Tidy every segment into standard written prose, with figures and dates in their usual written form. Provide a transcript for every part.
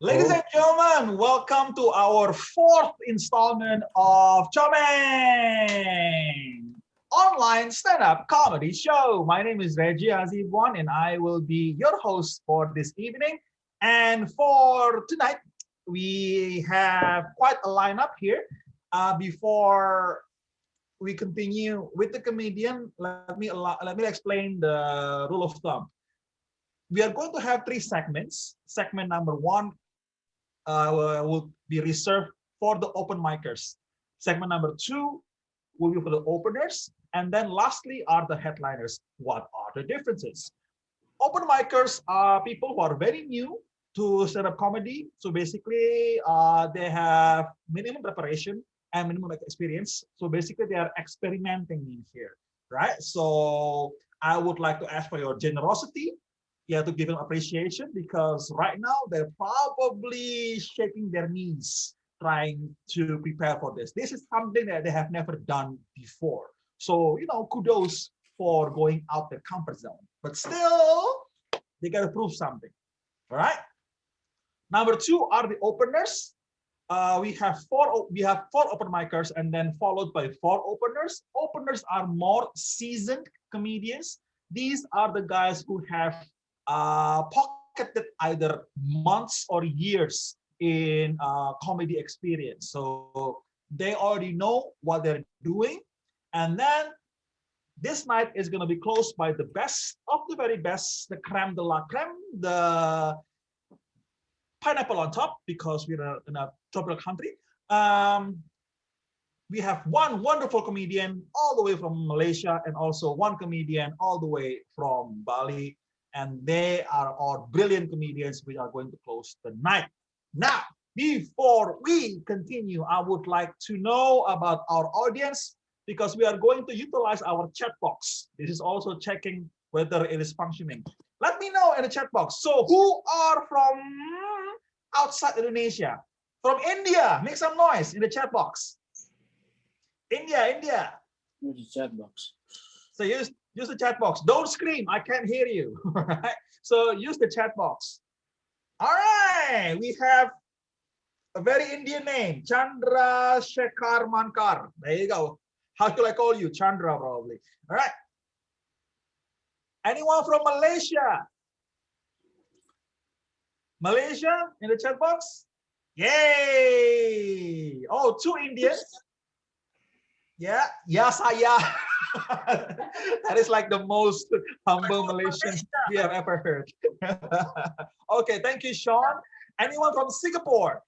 Ladies and gentlemen, welcome to our fourth installment of Comeng Online Stand-Up Comedy Show. My name is Reggie Azibwan and I will be your host for this evening. And for tonight, we have quite a lineup here. Before we continue with the comedian, let me explain the rule of thumb. We are going to have three segments. Segment number one will be reserved for the open micers. Segment number two will be for the openers. And then lastly are the headliners. What are the differences? Open micers are people who are very new to stand-up comedy. So basically, they have minimum preparation and minimum experience. So basically, they are experimenting in here, right? So I would like to ask for your generosity. To give them appreciation, because right now they're probably shaking their knees trying to prepare for this. This is something that they have never done before. So, kudos for going out their comfort zone. But still, they got to prove something. All right. Number two are the openers. We have four open micers and then followed by four openers. Openers are more seasoned comedians. These are the guys who have pocketed either months or years in comedy experience. So they already know what they're doing. And then this night is going to be closed by the best of the very best, the creme de la creme, the pineapple on top, because we're in a tropical country. We have one wonderful comedian all the way from Malaysia and also one comedian all the way from Bali. And they are all brilliant comedians which are going to close the night. Now, before we continue, I would like to know about our audience because we are going to utilize our chat box. This is also checking whether it is functioning. Let me know in the chat box. So who are from outside Indonesia? From India, make some noise in the chat box. India. Use the chat box. So use the chat box. Don't scream. I can't hear you. Right? So use the chat box. All right. We have a very Indian name. Chandra Shekhar Mankar. There you go. How should I call you? Chandra, probably. All right. Anyone from Malaysia? Malaysia in the chat box? Yay. Oh, two Indians. Yeah, saya. That is like the most humble Malaysian we have ever heard. Okay, thank you, Sean. Anyone from Singapore?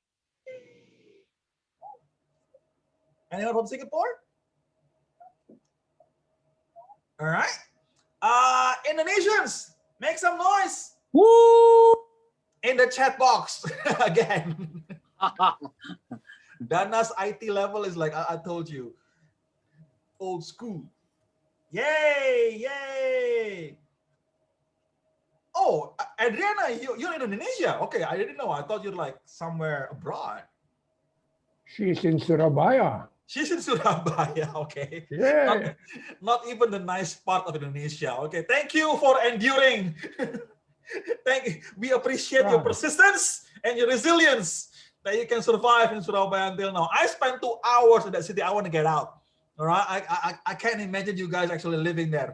Anyone from Singapore? All right. Indonesians, make some noise. Woo! In the chat box again. Dana's IT level is like I told you. Old school. Yay! Oh, Adriana, you're in Indonesia. Okay, I didn't know. I thought you're like somewhere abroad. She's in Surabaya. She's in Surabaya. Okay. Yeah. Not even the nice part of Indonesia. Okay. Thank you for enduring. We appreciate your persistence and your resilience that you can survive in Surabaya until now. I spent 2 hours in that city. I want to get out. All right, I can't imagine you guys actually living there.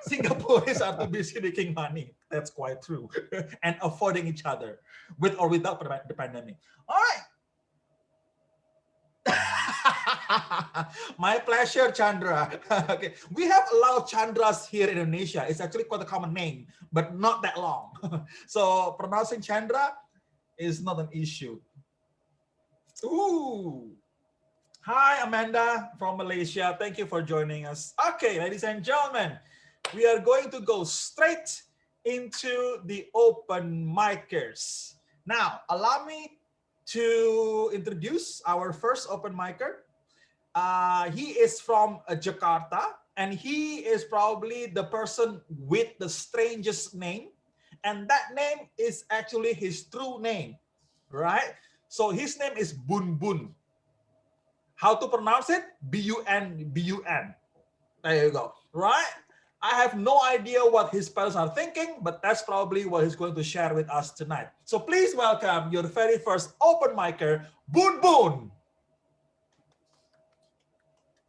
Singaporeans are too busy making money. That's quite true. And affording each other with or without the pandemic. All right. My pleasure, Chandra. Okay, we have a lot of Chandras here in Indonesia. It's actually quite a common name, but not that long. So pronouncing Chandra is not an issue. Ooh. Hi, Amanda from Malaysia. Thank you for joining us. Okay, ladies and gentlemen, we are going to go straight into the open micers. Now, allow me to introduce our first open micer. He is from Jakarta, and he is probably the person with the strangest name. And that name is actually his true name, right? So his name is Bun Bun. How to pronounce it? B-U-N. There you go. Right? I have no idea what his parents are thinking, but that's probably what he's going to share with us tonight. So please welcome your very first open micer, Bun Bun.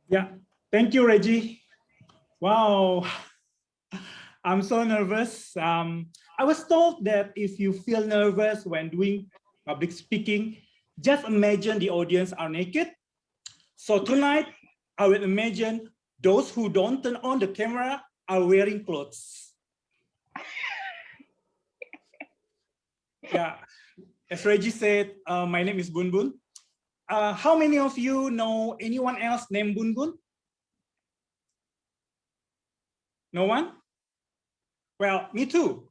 Yeah, thank you, Reggie. Wow, I'm so nervous. I was told that if you feel nervous when doing public speaking, just imagine the audience are naked. So tonight, I will imagine those who don't turn on the camera are wearing clothes. Yeah, as Reggie said, my name is Bun Bun. How many of you know anyone else named Bun Bun? No one? Well, me too.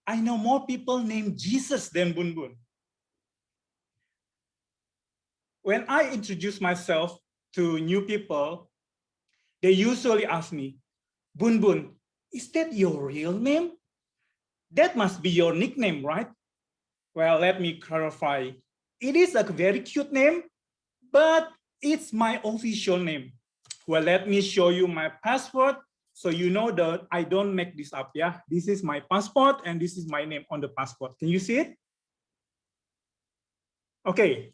I know more people named Jesus than Bun Bun. When I introduce myself to new people, they usually ask me, Bun Bun, is that your real name? That must be your nickname, right? Well, let me clarify. It is a very cute name, but it's my official name. Well, let me show you my passport so you know that I don't make this up, yeah? This is my passport and this is my name on the passport. Can you see it? Okay.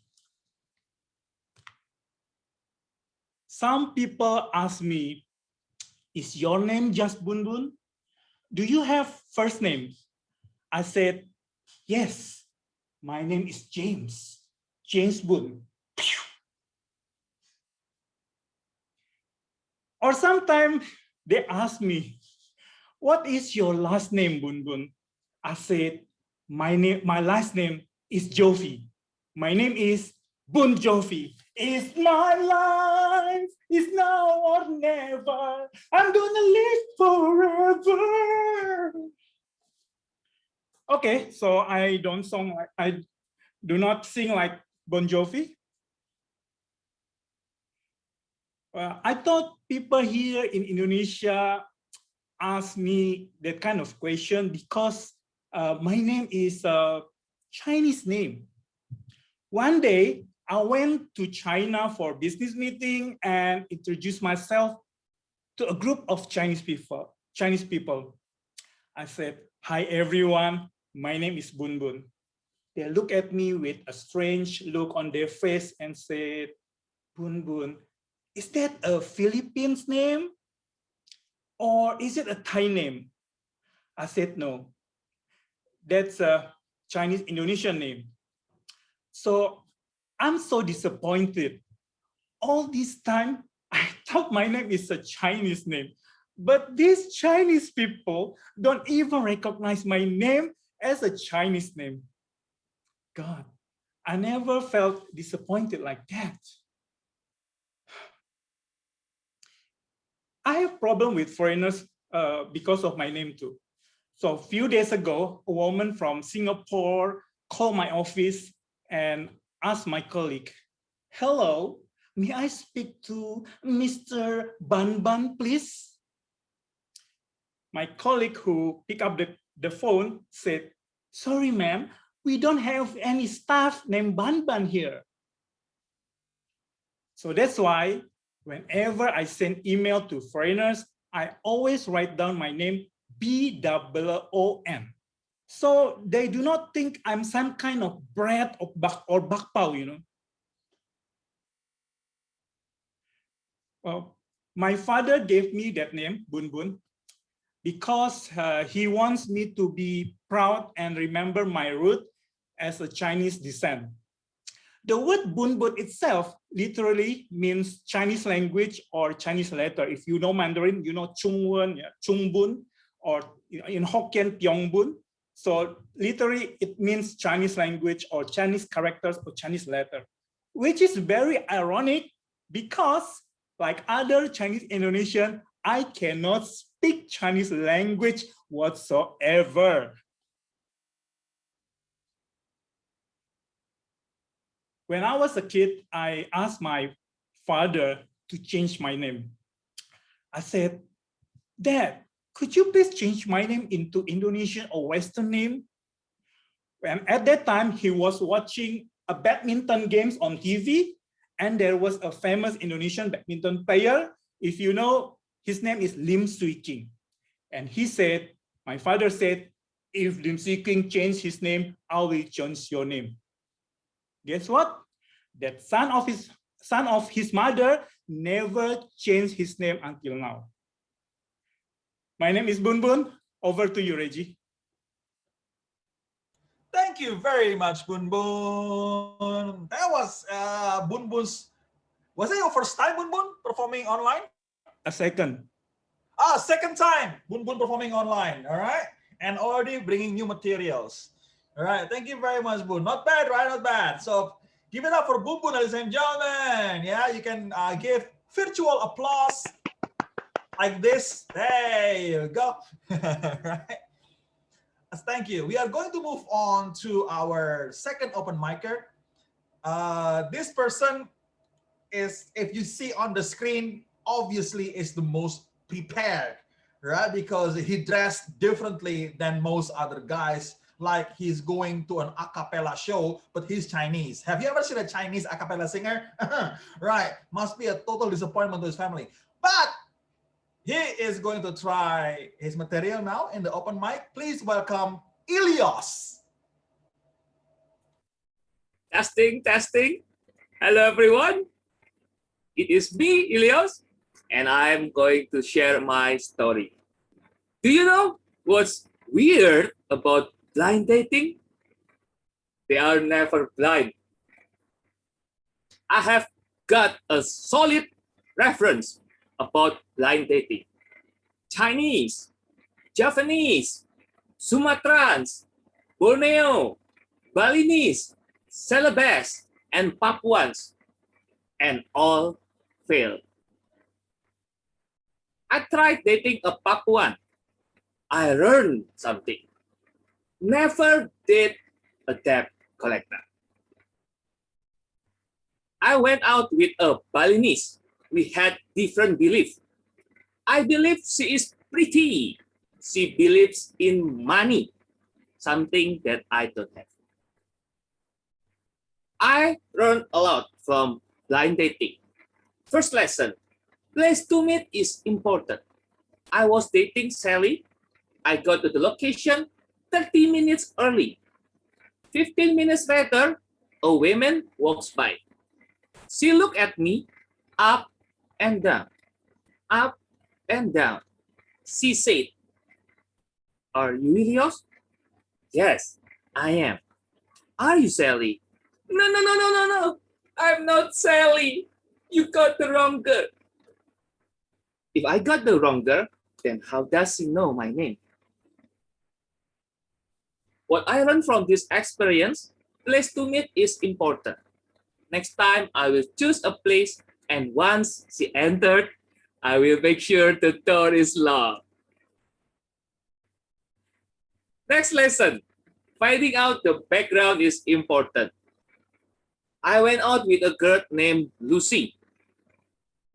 Some people ask me, is your name just Bun Bun? Do you have first name? I said, yes, my name is James, James Bun. Or sometimes they ask me, what is your last name, Bun Bun? I said, my last name is Jovi. My name is Bun Jovi. It's my life, it's now or never. I'm gonna live forever. Okay, so I do not sing like Bon Jovi. I thought people here in Indonesia ask me that kind of question because my name is a Chinese name. One day, I went to China for a business meeting and introduced myself to a group of Chinese people. I said, hi everyone, my name is Bun Bun. They look at me with a strange look on their face and said, Bun Bun, is that a Philippines name? Or is it a Thai name? I said, no, that's a Chinese Indonesian name. So I'm so disappointed. All this time, I thought my name is a Chinese name, but these Chinese people don't even recognize my name as a Chinese name. God, I never felt disappointed like that. I have problem with foreigners because of my name too. So a few days ago, a woman from Singapore called my office and asked my colleague, hello, may I speak to Mr. Bun Bun, please? My colleague who picked up the phone said, sorry, ma'am, we don't have any staff named Bun Bun here. So that's why whenever I send email to foreigners, I always write down my name B-O-O-N. So they do not think I'm some kind of bread or bakpao, you know. Well, my father gave me that name, Bun Bun, because he wants me to be proud and remember my root as a Chinese descent. The word Bun Bun itself literally means Chinese language or Chinese letter. If you know Mandarin, you know Chung Wen, yeah, Chung Bun, or in Hokkien, Pyong Bun. So literally it means Chinese language or Chinese characters or Chinese letter, which is very ironic because like other Chinese Indonesian, I cannot speak Chinese language whatsoever. When I was a kid, I asked my father to change my name. I said, Dad, could you please change my name into Indonesian or Western name? And at that time, he was watching a badminton games on TV, and there was a famous Indonesian badminton player. If you know, his name is Lim Swee King. And he said, my father said, if Lim Si King changed his name, I will change your name. Guess what? That son of his mother never changed his name until now. My name is Bun Bun. Over to you, Reggie. Thank you very much, Bun Bun. That was Bun Bun's. Was it your first time, Bun Bun, performing online? A second. Second time, Bun Bun performing online. All right, and already bringing new materials. All right, thank you very much, Bun. Not bad, right? Not bad. So give it up for Bun Bun, ladies and gentlemen. Yeah, you can give virtual applause like this. There you go. Right. Thank you. We are going to move on to our second open micer. This person is, if you see on the screen, obviously is the most prepared, right? Because he dressed differently than most other guys. Like he's going to an a cappella show, but he's Chinese. Have you ever seen a Chinese a cappella singer? Right. Must be a total disappointment to his family. But he is going to try his material now in the open mic. Please welcome Eleos. Testing, testing. Hello, everyone. It is me, Eleos, and I'm going to share my story. Do you know what's weird about blind dating? They are never blind. I have got a solid reference about blind dating. Chinese, Japanese, Sumatrans, Borneo, Balinese, Celebes, and Papuans, and all failed. I tried dating a Papuan. I learned something. Never date a debt collector. I went out with a Balinese. We had different beliefs. I believe she is pretty. She believes in money, something that I don't have. I learned a lot from blind dating. First lesson, place to meet is important. I was dating Sally. I got to the location 30 minutes early. 15 minutes later, a woman walks by. She looked at me up and down, up and down. She said, "Are you Eleos?" "Yes, I am." "Are you Sally?" No. I'm not Sally. You got the wrong girl." If I got the wrong girl, then how does she know my name? What I learned from this experience, place to meet is important. Next time, I will choose a place, and once she entered, I will make sure the door is locked. Next lesson, finding out the background is important. I went out with a girl named Lucy,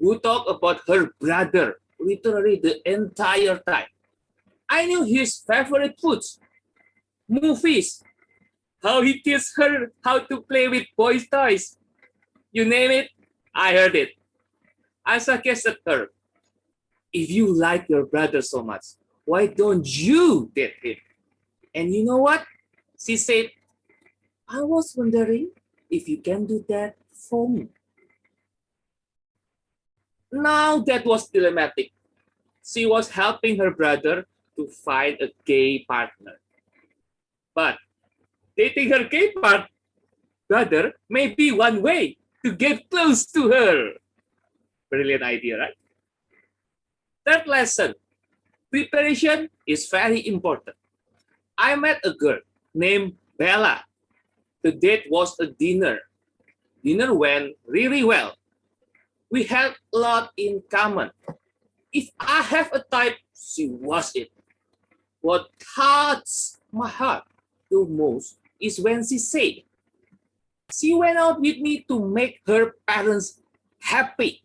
who talked about her brother literally the entire time. I knew his favorite foods, movies, how he teaches her how to play with boys' toys. You name it, I heard it. I suggested her, if you like your brother so much, why don't you date him? And you know what? She said, I was wondering if you can do that for me. Now that was dilemmatic. She was helping her brother to find a gay partner. But dating her gay brother may be one way to get close to her. Brilliant idea, right? Third lesson, preparation is very important. I met a girl named Bella. The date was a dinner. Dinner went really well. We had a lot in common. If I have a type, she was it. What touched my heart the most is when she said, she went out with me to make her parents happy.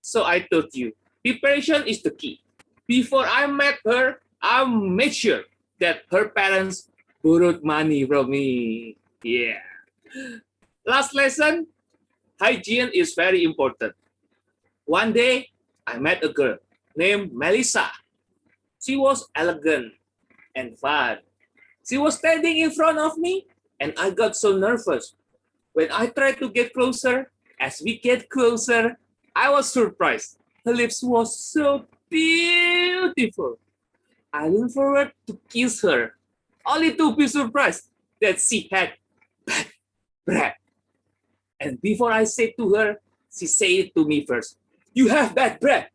So I told you, preparation is the key. Before I met her, I made sure that her parents borrowed money from me. Yeah. Last lesson, hygiene is very important. One day, I met a girl named Melissa. She was elegant and fun. She was standing in front of me, and I got so nervous. When I tried to get closer, as we get closer, I was surprised. Her lips were so beautiful. I leaned forward to kiss her, only to be surprised that she had bad breath. And before I said to her, she said it to me first. You have bad breath.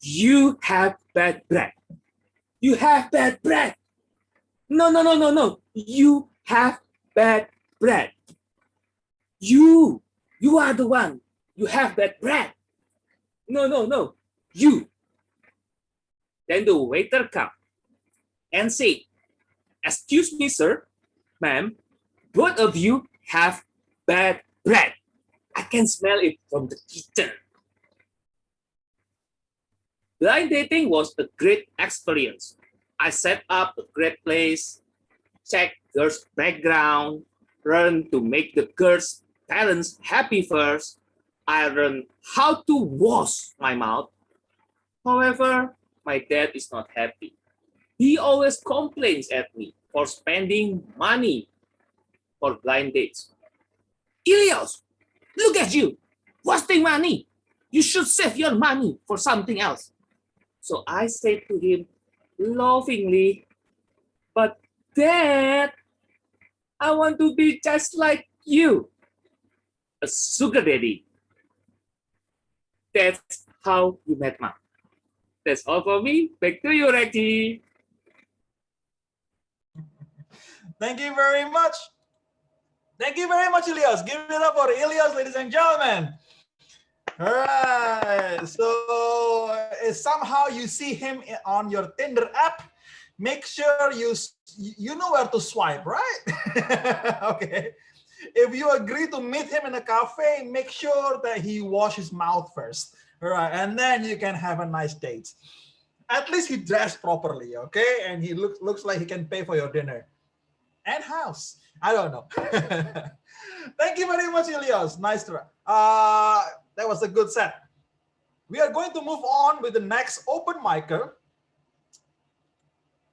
You have bad breath. You have bad breath. No. You have bad breath. You are the one. You have bad breath. No. You. Then the waiter came and said, excuse me, sir, ma'am, both of you have bad breath. I can smell it from the kitchen. Blind dating was a great experience. I set up a great place, checked girls' background, learned to make the girls' parents happy first. I learned how to wash my mouth. However, my dad is not happy. He always complains at me for spending money for blind dates. Eleos, look at you, wasting money. You should save your money for something else. So I said to him lovingly, but Dad, I want to be just like you, a sugar daddy. That's how you met Mom. That's all for me. Back to you, Reggie. Thank you very much. Thank you very much, Eleos. Give it up for Eleos, ladies and gentlemen. All right. So if somehow you see him on your Tinder app, make sure you know where to swipe, right? Okay. If you agree to meet him in a cafe, make sure that he washes his mouth first. All right, and then you can have a nice date. At least he dressed properly, okay? And he looks like he can pay for your dinner and house. I don't know. Thank you very much, Eleos. Nice try. That was a good set. We are going to move on with the next open micer.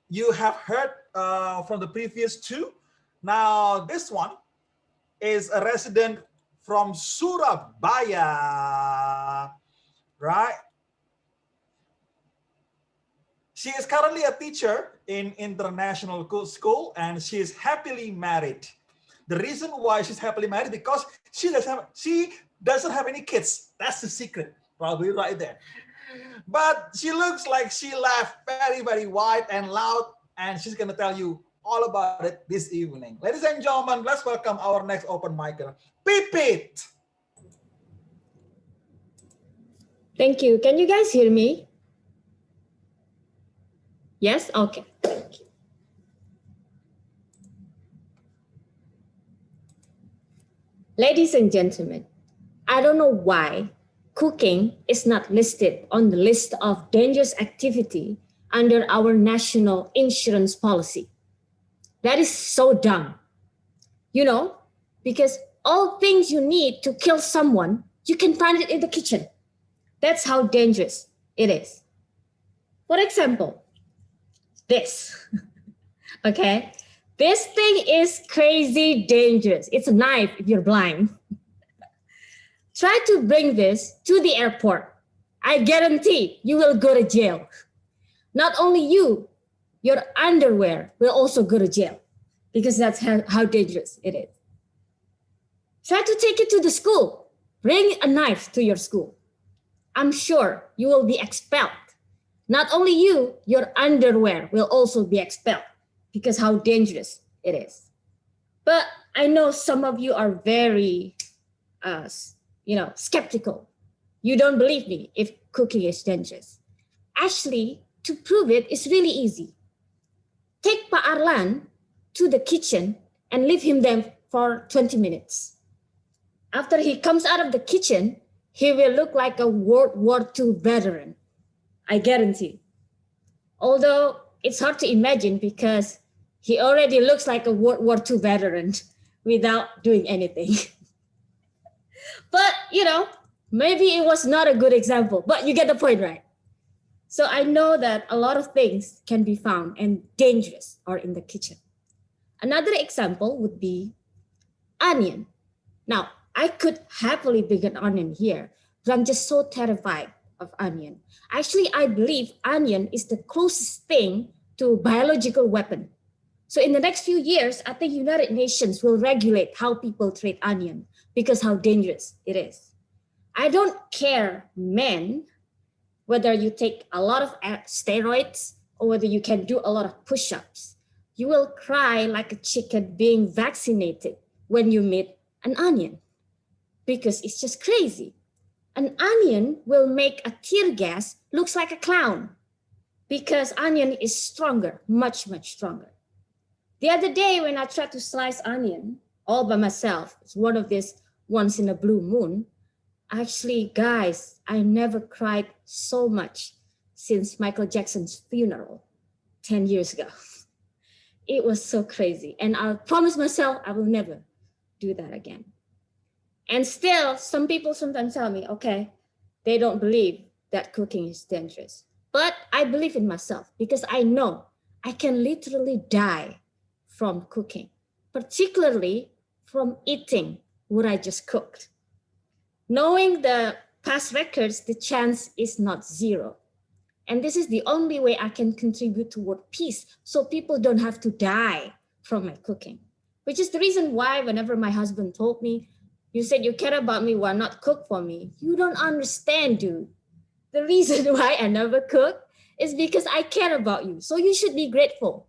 You have heard from the previous two. Now this one is a resident from Surabaya, right? She is currently a teacher in international school, and she is happily married. The reason why she's happily married because she doesn't have any kids. That's the secret, probably right there. But she looks like she laughed very, very wide and loud, and she's gonna tell you all about it this evening. Ladies and gentlemen, let's welcome our next open micer, Pipit. Thank you. Can you guys hear me? Yes? Okay. Thank you. Ladies and gentlemen, I don't know why cooking is not listed on the list of dangerous activity under our national insurance policy. That is so dumb. You know, because all things you need to kill someone, you can find it in the kitchen. That's how dangerous it is. For example, this, okay? This thing is crazy dangerous. It's a knife if you're blind. Try to bring this to the airport. I guarantee you will go to jail. Not only you, your underwear will also go to jail because that's how dangerous it is. Try to take it to the school. Bring a knife to your school. I'm sure you will be expelled. Not only you, your underwear will also be expelled because how dangerous it is. But I know some of you are very, skeptical. You don't believe me if cooking is dangerous. Actually, to prove it is really easy. Take Pak Arlan to the kitchen and leave him there for 20 minutes. After he comes out of the kitchen, he will look like a World War II veteran. I guarantee. Although it's hard to imagine because he already looks like a World War II veteran without doing anything. But, Maybe it was not a good example, but you get the point, right? So I know that a lot of things can be found and dangerous are in the kitchen. Another example would be onion. Now, I could happily pick an onion here, but I'm just so terrified of onion. Actually, I believe onion is the closest thing to biological weapon. So in the next few years, I think United Nations will regulate how people treat onion because how dangerous it is. I don't care, men, whether you take a lot of steroids or whether you can do a lot of push-ups. You will cry like a chicken being vaccinated when you meet an onion because it's just crazy. An onion will make a tear gas looks like a clown because onion is stronger, much, much stronger. The other day when I tried to slice onion all by myself, it's one of these once in a blue moon. Actually, guys, I never cried so much since Michael Jackson's funeral 10 years ago. It was so crazy. And I promised myself I will never do that again. And still, some people sometimes tell me, okay, they don't believe that cooking is dangerous. But I believe in myself because I know I can literally die from cooking, particularly from eating what I just cooked. Knowing the past records, the chance is not zero. And this is the only way I can contribute toward peace so people don't have to die from my cooking, which is the reason why whenever my husband told me, you said you care about me, why not cook for me? You don't understand, dude. The reason why I never cook is because I care about you. So you should be grateful.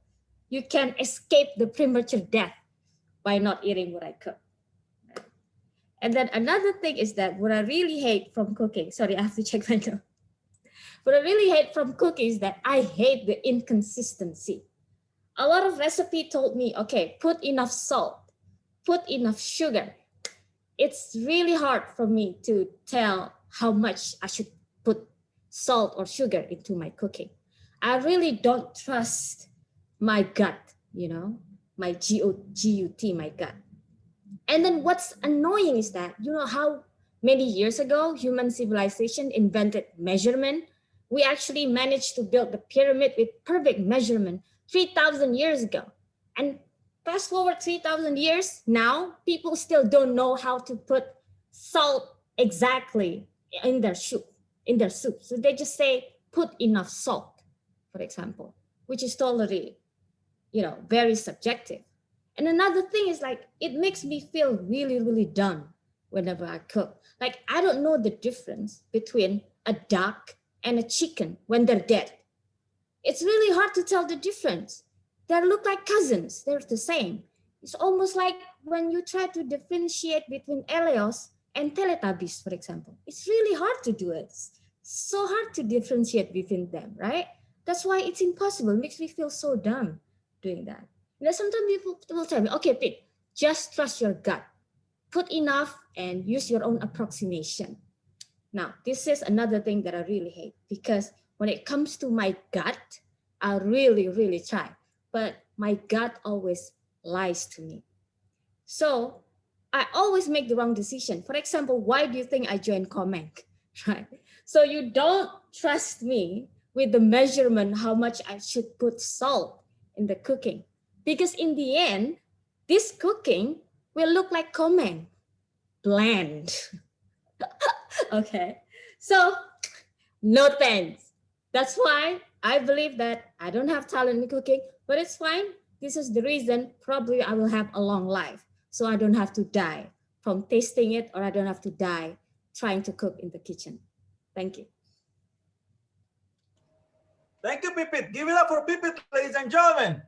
You can escape the premature death by not eating what I cook. And then another thing is that what I really hate from cooking, sorry, I have to check my notes. What I really hate from cooking is that I hate the inconsistency. A lot of recipe told me, okay, put enough salt, put enough sugar. It's really hard for me to tell how much I should put salt or sugar into my cooking. I really don't trust my gut, my G-U-T, my gut. And then what's annoying is that, you know how many years ago human civilization invented measurement? We actually managed to build the pyramid with perfect measurement 3,000 years ago. And fast forward 3,000 years, now people still don't know how to put salt exactly in their soup. So they just say, put enough salt, for example, which is totally, very subjective. And another thing is like, it makes me feel really, really dumb whenever I cook. Like, I don't know the difference between a duck and a chicken when they're dead. It's really hard to tell the difference. They look like cousins. They're the same. It's almost like when you try to differentiate between Eleos and Teletubbies, for example. It's really hard to do it. It's so hard to differentiate between them, right? That's why it's impossible. It makes me feel so dumb doing that. Sometimes people will tell me, okay, Pete, just trust your gut. Put enough and use your own approximation. Now, this is another thing that I really hate because when it comes to my gut, I really, really try. But my gut always lies to me. So I always make the wrong decision. For example, why do you think I joined Comeng? Right? So you don't trust me with the measurement, how much I should put salt in the cooking. Because in the end, this cooking will look like Comeng, bland. Okay, so no thanks. That's why I believe that I don't have talent in cooking, but it's fine. This is the reason probably I will have a long life. So I don't have to die from tasting it, or I don't have to die trying to cook in the kitchen. Thank you. Thank you, Pipit. Give it up for Pipit, ladies and gentlemen.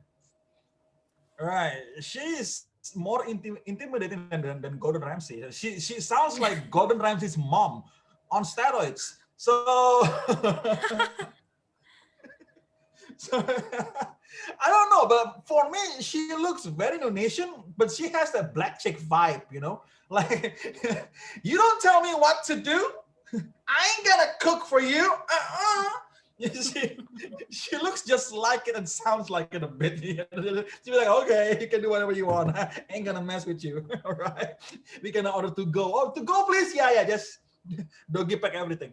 All right, she's more intimidating than Gordon Ramsay. She sounds like Gordon Ramsay's mom on steroids. So, I don't know, but for me, she looks very Indonesian, but she has that black chick vibe, like, you don't tell me what to do. I ain't gonna cook for you. She looks just like it and sounds like it a bit. She's like, okay, you can do whatever you want. I ain't gonna mess with you. All right. We can order to go. Oh, to go, please. Yeah. Just Don't give back everything.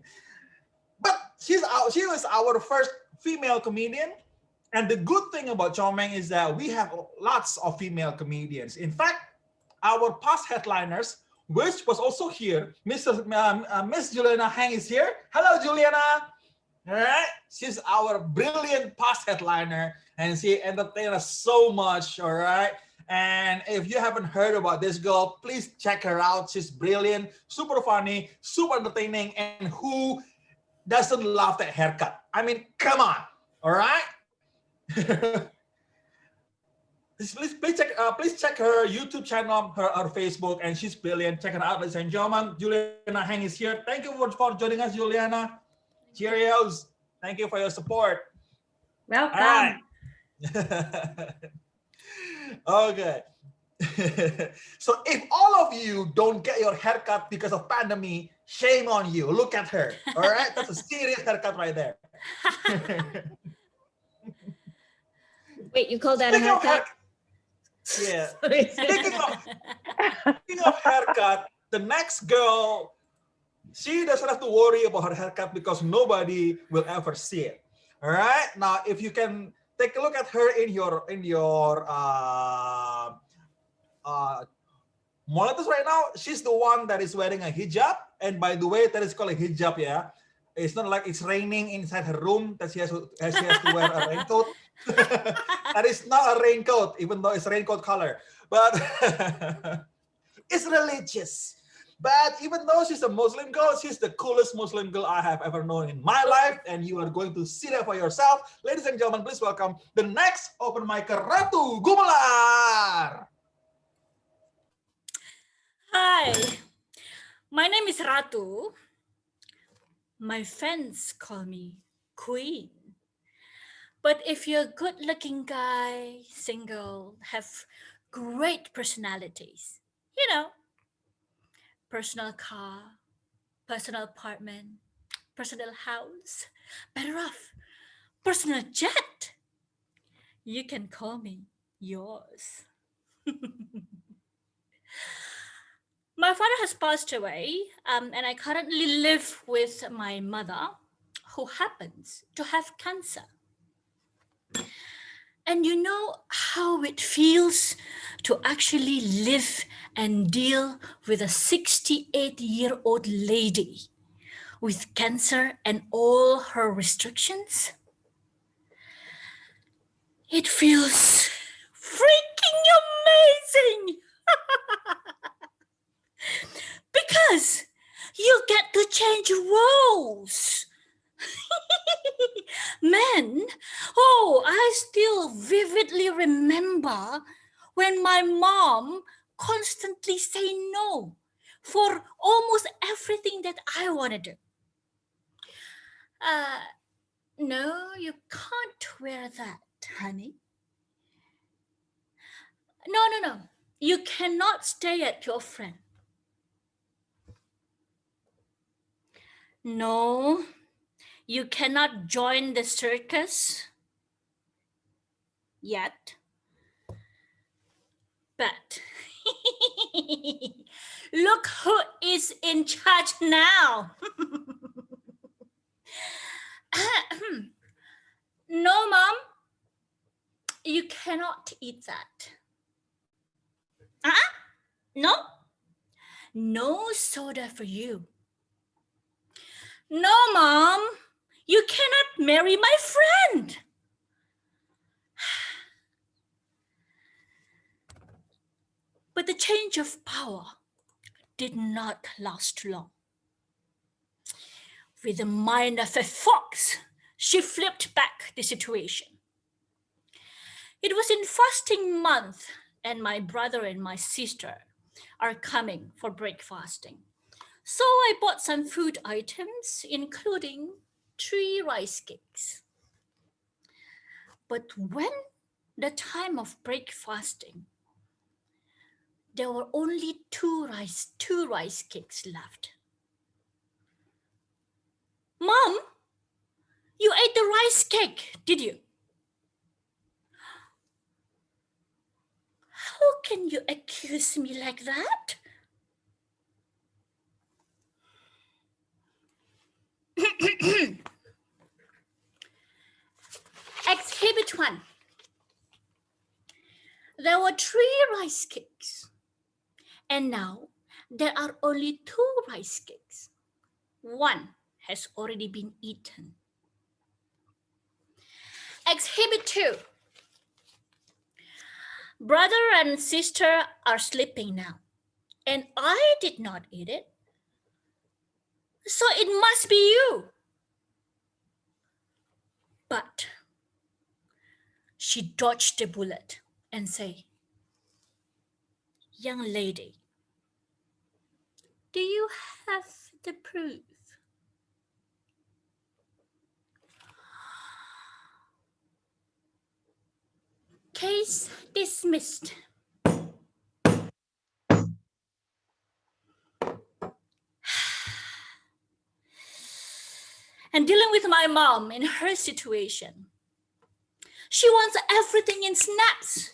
But she was our first female comedian. And the good thing about Comeng is that we have lots of female comedians. In fact, our past headliners, which was also here, Miss Juliana Hang is here. Hello, Juliana. All right, she's our brilliant past headliner, and she entertained us so much. All right, and if you haven't heard about this girl, please check her out. She's brilliant, super funny, super entertaining, and who doesn't love that haircut? I mean, come on. All right. please check her YouTube channel, her Facebook, and she's brilliant. Check her out, ladies and gentlemen. Juliana Hang is here. Thank you for joining us, Juliana. Cheerios. Thank you for your support. Welcome. All right. Okay. So if all of you don't get your haircut because of pandemic, shame on you. Look at her. All right. That's a serious haircut right there. Wait, you call that a haircut? Yeah. Speaking of haircut, the next girl, she doesn't have to worry about her haircut because nobody will ever see it. All right. Now, if you can take a look at her in your monitors right now, she's the one that is wearing a hijab. And by the way, that is called a hijab. Yeah. It's not like it's raining inside her room that she has to wear a raincoat. That is not a raincoat, even though it's raincoat color. But it's religious. But even though she's a Muslim girl, she's the coolest Muslim girl I have ever known in my life. And you are going to see that for yourself. Ladies and gentlemen, please welcome the next open micer, Ratu Gumelar. Hi, my name is Ratu. My friends call me Queen. But if you're a good-looking guy, single, have great personalities, personal car, personal apartment, personal house, better off, personal jet, you can call me yours. My father has passed away, and I currently live with my mother, who happens to have cancer. And you know how it feels to actually live and deal with a 68-year-old lady with cancer and all her restrictions? It feels freaking amazing! Because you get to change roles. Man, I still vividly remember when my mom constantly say no for almost everything that I want to do. No, you can't wear that, honey. No. You cannot stay at your friend. No, you cannot join the circus yet. But look who is in charge now. No, Mom, you cannot eat that. No soda for you. No, Mom, you cannot marry my friend. But the change of power did not last long. With the mind of a fox, she flipped back the situation. It was in fasting month, and my brother and my sister are coming for breakfasting. So I bought some food items, including 3 rice cakes. But when the time of breakfasting, there were only 2 rice cakes left. Mom, you ate the rice cake, did you? How can you accuse me like that? there were 3 rice cakes. And now there are only 2 rice cakes. One has already been eaten. Exhibit 2. Brother and sister are sleeping now, and I did not eat it. So it must be you. But she dodged the bullet and said, "Young lady, do you have the proof?" Case dismissed. And dealing with my mom in her situation, she wants everything in snaps,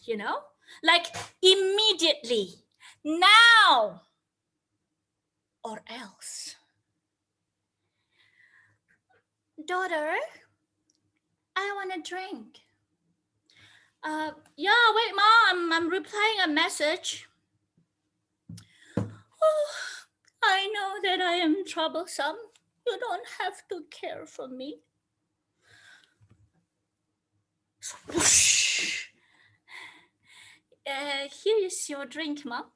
like immediately, now, or else. "Daughter, I want a drink." Yeah, wait, Mom, I'm replying a message. "Oh, I know that I am troublesome. You don't have to care for me." So, whoosh. Here is your drink, Mom.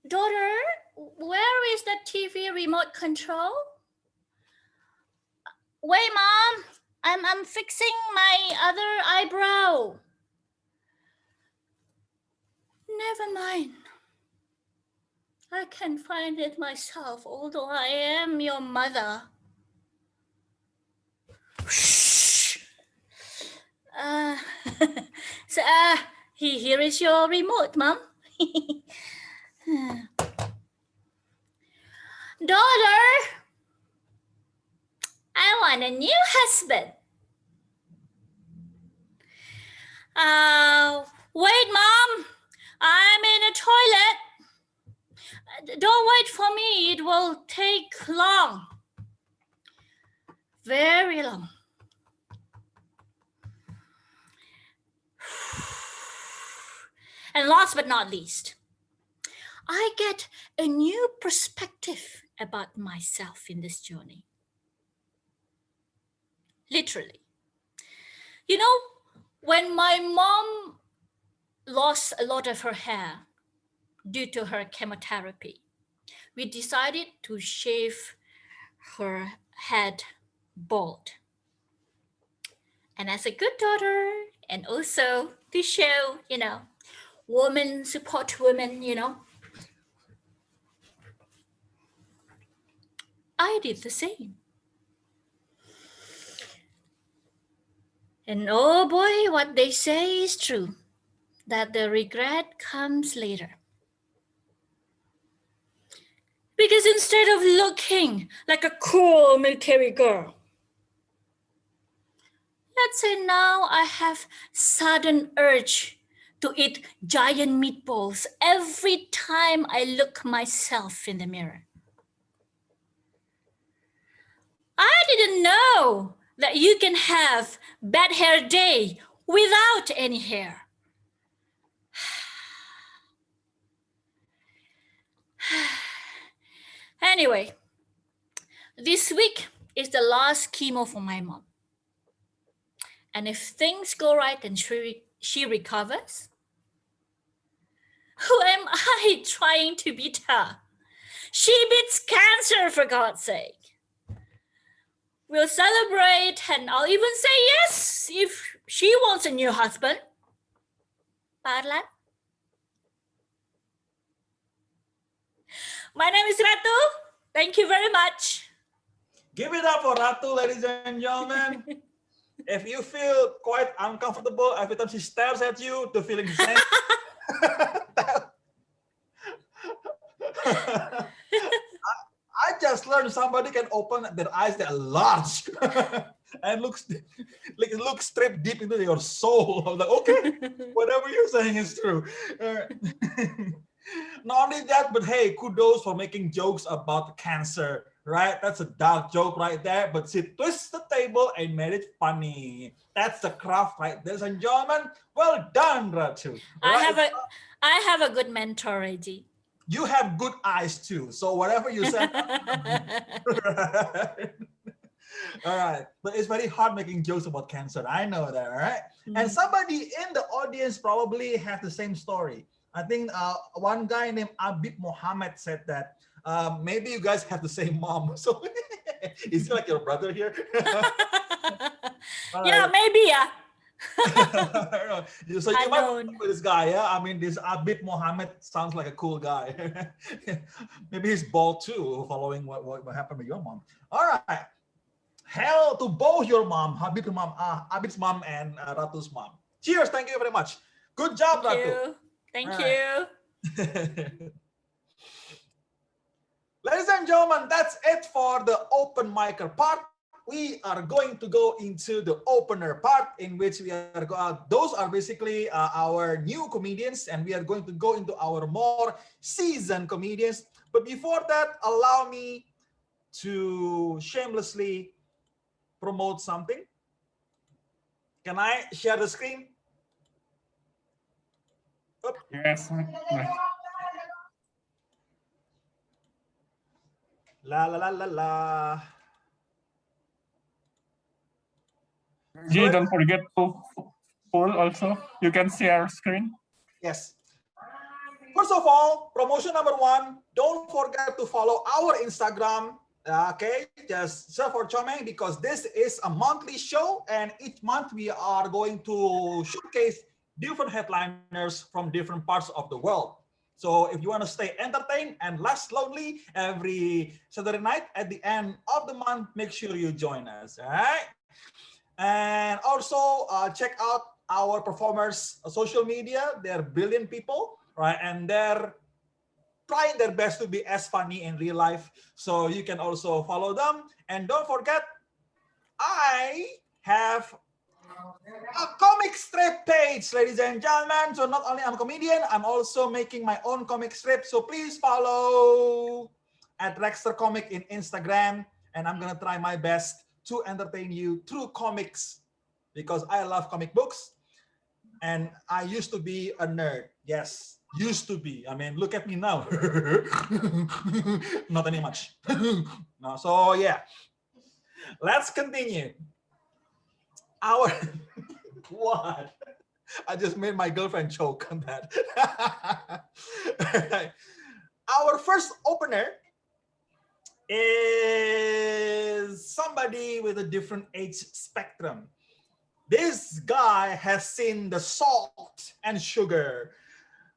"Daughter, where is the TV remote control?" "Wait, Mom, I'm fixing my other eyebrow." "Never mind. I can find it myself, although I am your mother." So, here is your remote, Mom. "Daughter, I want a new husband." Wait, Mom, I'm in a toilet. "Don't wait for me, it will take long. Very long." And last but not least, I get a new perspective about myself in this journey. Literally. When my mom lost a lot of her hair due to her chemotherapy, we decided to shave her head bald. And as a good daughter, and also to show, women support women, I did the same. And oh boy, what they say is true, that the regret comes later. Because instead of looking like a cool military girl, let's say now I have sudden urge to eat giant meatballs every time I look myself in the mirror. I didn't know that you can have bad hair day without any hair. Anyway, this week is the last chemo for my mom. And if things go right and she recovers, who am I trying to beat her? She beats cancer, for God's sake. We'll celebrate, and I'll even say yes if she wants a new husband. Parlan? My name is Ratu. Thank you very much. Give it up for Ratu, ladies and gentlemen. If you feel quite uncomfortable every time she stares at you, to feeling the same. I just learned somebody can open their eyes that are large and look straight deep into your soul. I'm like, okay, whatever you're saying is true. Not only that, but hey, kudos for making jokes about cancer right? That's a dark joke right there, but she twists the table and made it funny. That's the craft, right, ladies and gentlemen. Well done, Ratu. Right? I have a good mentor, Reggie. You have good eyes too, so whatever you said. All right, but it's very hard making jokes about cancer. I know that, all right? And somebody in the audience probably has the same story. I think one guy named Abib Mohammed said that maybe you guys have the same mom. So is he like your brother here? Yeah, maybe, yeah. So you might know this guy, yeah? I mean, this Abib Mohammed sounds like a cool guy. Maybe he's bald too, following what happened with your mom. All right. Hell to both your mom, Abib's mom, and Ratu's mom. Cheers! Thank you very much. Good job, Ratu. Thank you. Ladies and gentlemen, that's it for the open micer part. We are going to go into the opener part, in which we are those are basically our new comedians, and we are going to go into our more seasoned comedians. But before that, allow me to shamelessly promote something. Can I share the screen? Oop. Yes. La la la la la. Jay, don't forget to pull also. You can share screen. Yes. First of all, promotion number one, don't forget to follow our Instagram. Okay, just search for Comeng, because this is a monthly show, and each month we are going to showcase different headliners from different parts of the world. So if you want to stay entertained and less lonely every Saturday night at the end of the month, make sure you join us. All right. And also check out our performers' social media. They're brilliant people, right? And they're trying their best to be as funny in real life. So you can also follow them. And don't forget, I have a comic strip page, ladies and gentlemen. So not only I'm a comedian, I'm also making my own comic strip. So please follow at Rexter Comic in Instagram. And I'm going to try my best to entertain you through comics, because I love comic books. And I used to be a nerd. Yes, used to be. I mean, look at me now. Not any much. No, so yeah. Let's continue. Our what? I just made my girlfriend choke on that. Our first opener is somebody with a different age spectrum. This guy has seen the salt and sugar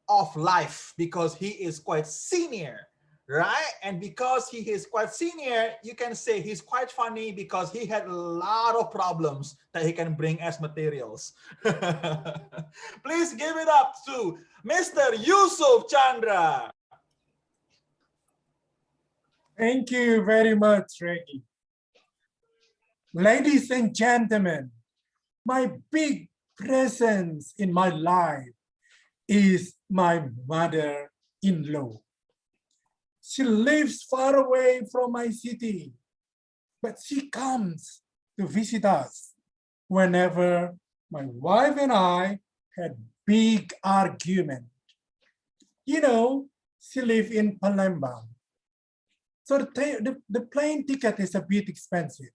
of life because he is quite senior, right? And because he is quite senior, you can say he's quite funny because he had a lot of problems that he can bring as materials. Please give it up to Mr. Yusuf Chandra. Thank you very much, Reggie. Ladies and gentlemen, my big presence in my life is my mother-in-law. She lives far away from my city, but she comes to visit us whenever my wife and I had big argument. You know, she lives in Palembang. So the plane ticket is a bit expensive,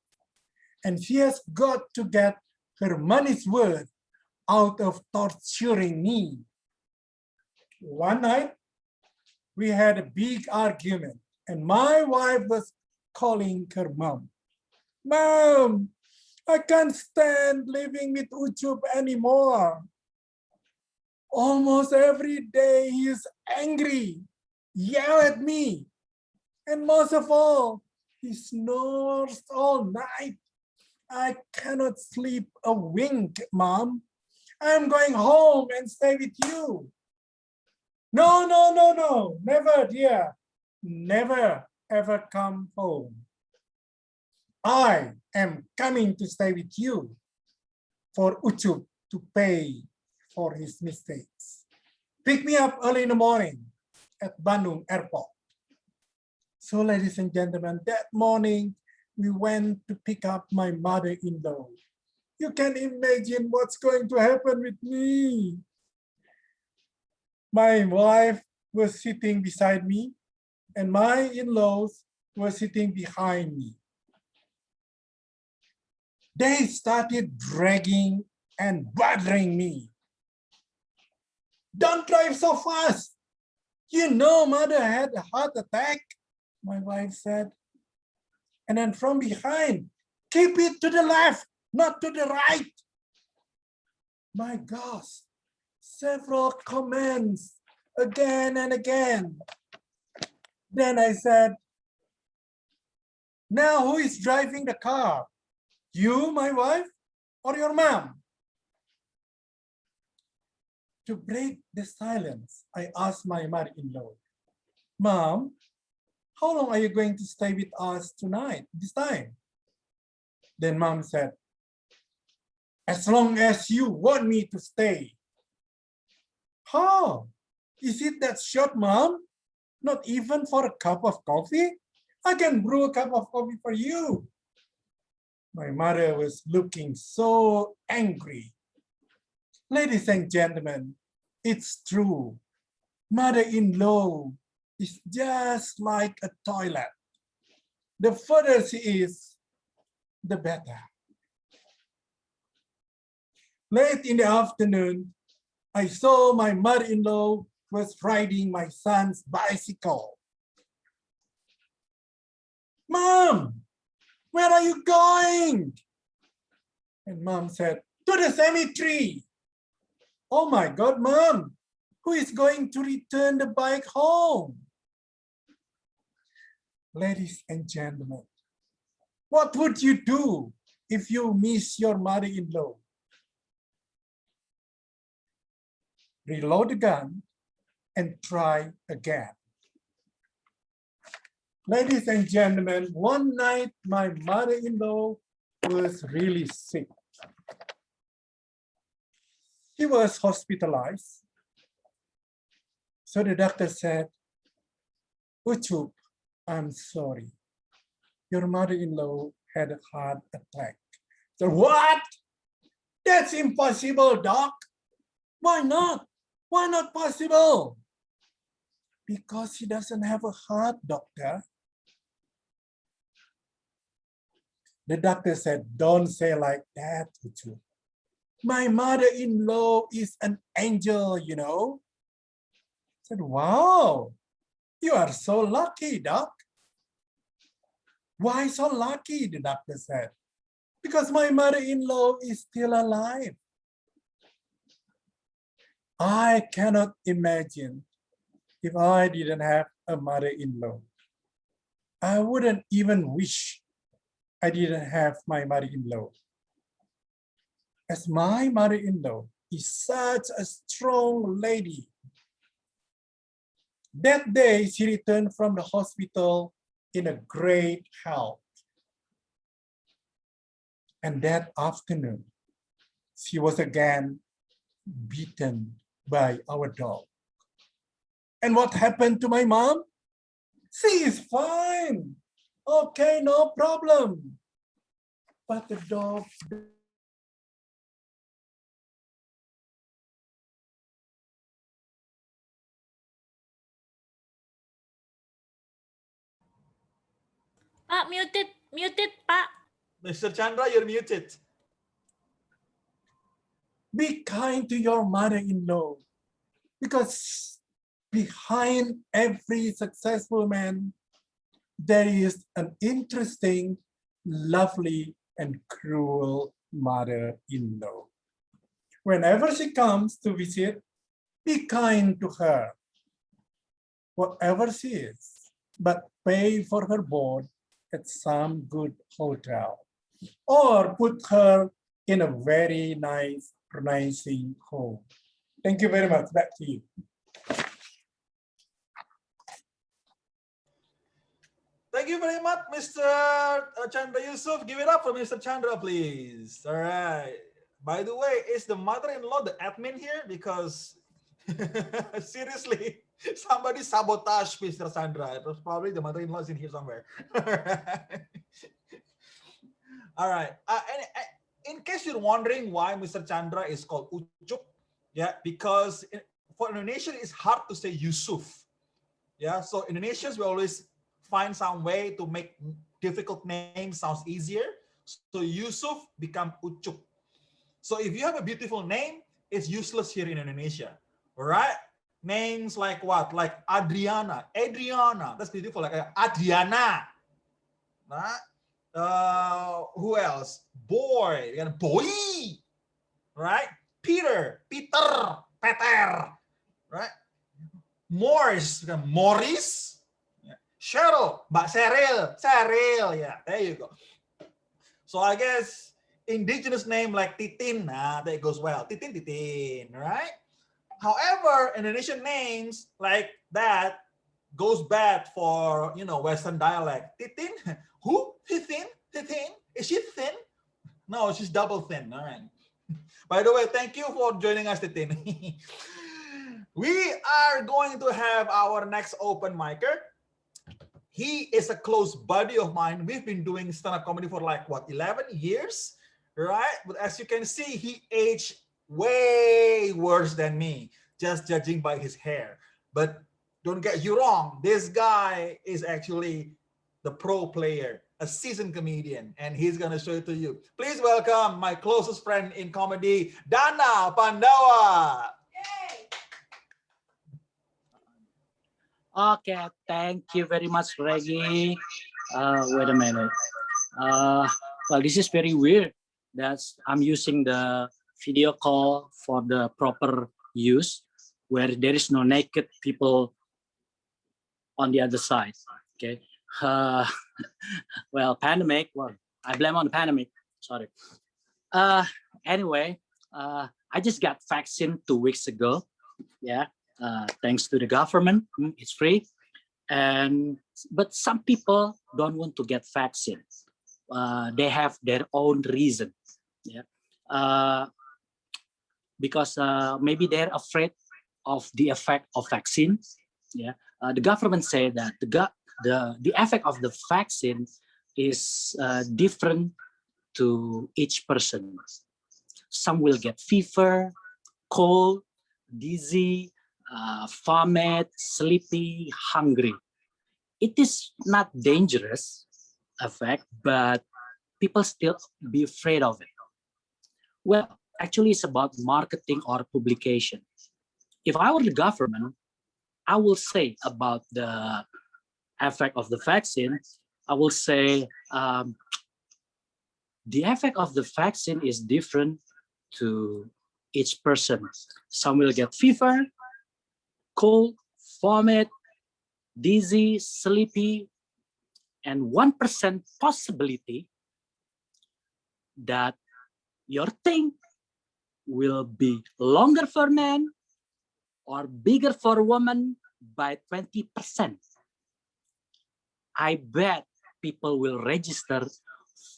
and she has got to get her money's worth out of torturing me. One night, we had a big argument, and my wife was calling her mom. Mom, I can't stand living with Ucup anymore. Almost every day he is angry, yell at me. And most of all, he snores all night. I cannot sleep a wink, Mom. I'm going home and stay with you. No, never, dear. Never, ever come home. I am coming to stay with you for Ucup to pay for his mistakes. Pick me up early in the morning at Bandung Airport. So, ladies and gentlemen, that morning we went to pick up my mother-in-law. You can imagine what's going to happen with me. My wife was sitting beside me, and my in-laws were sitting behind me. They started dragging and bothering me. Don't drive so fast. You know, mother had a heart attack, my wife said. And then from behind, keep it to the left, not to the right. My gosh, several comments again and again. Then I said, now who is driving the car? You, my wife, or your mom? To break the silence, I asked my mother-in-law, Mom, how long are you going to stay with us tonight, this time? Then Mom said, as long as you want me to stay. How? Is it that short, Mom? Not even for a cup of coffee? I can brew a cup of coffee for you. My mother was looking so angry. Ladies and gentlemen, it's true. Mother-in-law is just like a toilet. The further she is, the better. Late in the afternoon, I saw my mother-in-law was riding my son's bicycle. Mom, where are you going? And Mom said, to the cemetery. Oh my God, Mom, who is going to return the bike home? Ladies and gentlemen, what would you do if you miss your mother-in-law? Reload the gun and try again. Ladies and gentlemen, one night my mother-in-law was really sick. She was hospitalized. So the doctor said, Ucup, I'm sorry. Your mother-in-law had a heart attack. So what? That's impossible, doc. Why not? Why not possible? Because she doesn't have a heart, doctor. The doctor said, don't say like that, Ucup. My mother-in-law is an angel, you know. I said, wow, you are so lucky, doc. Why so lucky, the doctor said. Because my mother-in-law is still alive. I cannot imagine if I didn't have a mother-in-law. I wouldn't even wish I didn't have my mother-in-law. As my mother-in-law is such a strong lady. That day, she returned from the hospital in a great health. And that afternoon, she was again beaten by our dog. And what happened to my mom? She is fine. Okay, no problem. But the dog... Muted, Pak. Mr. Chandra, you're muted. Be kind to your mother-in-law, because behind every successful man, there is an interesting, lovely, and cruel mother-in-law. Whenever she comes to visit, be kind to her, whatever she is, but pay for her board at some good hotel, or put her in a very nice nursing home. Thank you very much. Back to you. Thank you very much, Mr. Chandra Yusuf. Give it up for Mr. Chandra, please. All right. By the way, is the mother-in-law the admin here? Because Seriously, somebody sabotage Mr. Chandra. It was probably the mother-in-law is in here somewhere. All right. In case you're wondering why Mr. Chandra is called Ucup, yeah, because for Indonesian it's hard to say Yusuf. Yeah, so Indonesians will always find some way to make difficult names sounds easier. So Yusuf become Ucup. So if you have a beautiful name, it's useless here in Indonesia. All right? Names like what? Like Adriana. That's beautiful. Like Adriana. Right? Who else? Boy. Boy. Right? Peter. Peter. Right? Morris. Morris. Cheryl. Mbak Cheryl. Yeah, there you go. So I guess indigenous name like Titin, that goes well. Titin, right? However, Indonesian names like that goes bad for, Western dialect. Titin, who? Titin? Is she thin? No, she's double thin. All right. By the way, thank you for joining us, Titin. We are going to have our next open micer. He is a close buddy of mine. We've been doing stand-up comedy for 11 years, right? But as you can see, he aged way worse than me, just judging by his hair. But don't get you wrong, this guy is actually the pro player, a seasoned comedian, and he's gonna show it to you. Please welcome my closest friend in comedy, Dana Pandawa. Okay, thank you very much, Reggie. Wait a minute. Well, this is very weird. I'm using the video call for the proper use, where there is no naked people on the other side. Okay. Well, pandemic. Well, I blame on the pandemic. Sorry. Anyway, I just got vaccine 2 weeks ago. Yeah. Thanks to the government, it's free. But some people don't want to get vaccine. They have their own reason. Yeah. Because maybe they're afraid of the effect of vaccine. Yeah. The government say that the effect of the vaccine is different to each person. Some will get fever, cold, dizzy, vomit, sleepy, hungry. It is not dangerous effect, but people still be afraid of it. Well, actually, it's about marketing or publication. If I were the government, I will say about the effect of the vaccine, I will say the effect of the vaccine is different to each person. Some will get fever, cold, vomit, dizzy, sleepy, and 1% possibility that your thing will be longer for men or bigger for women by 20%. I bet people will register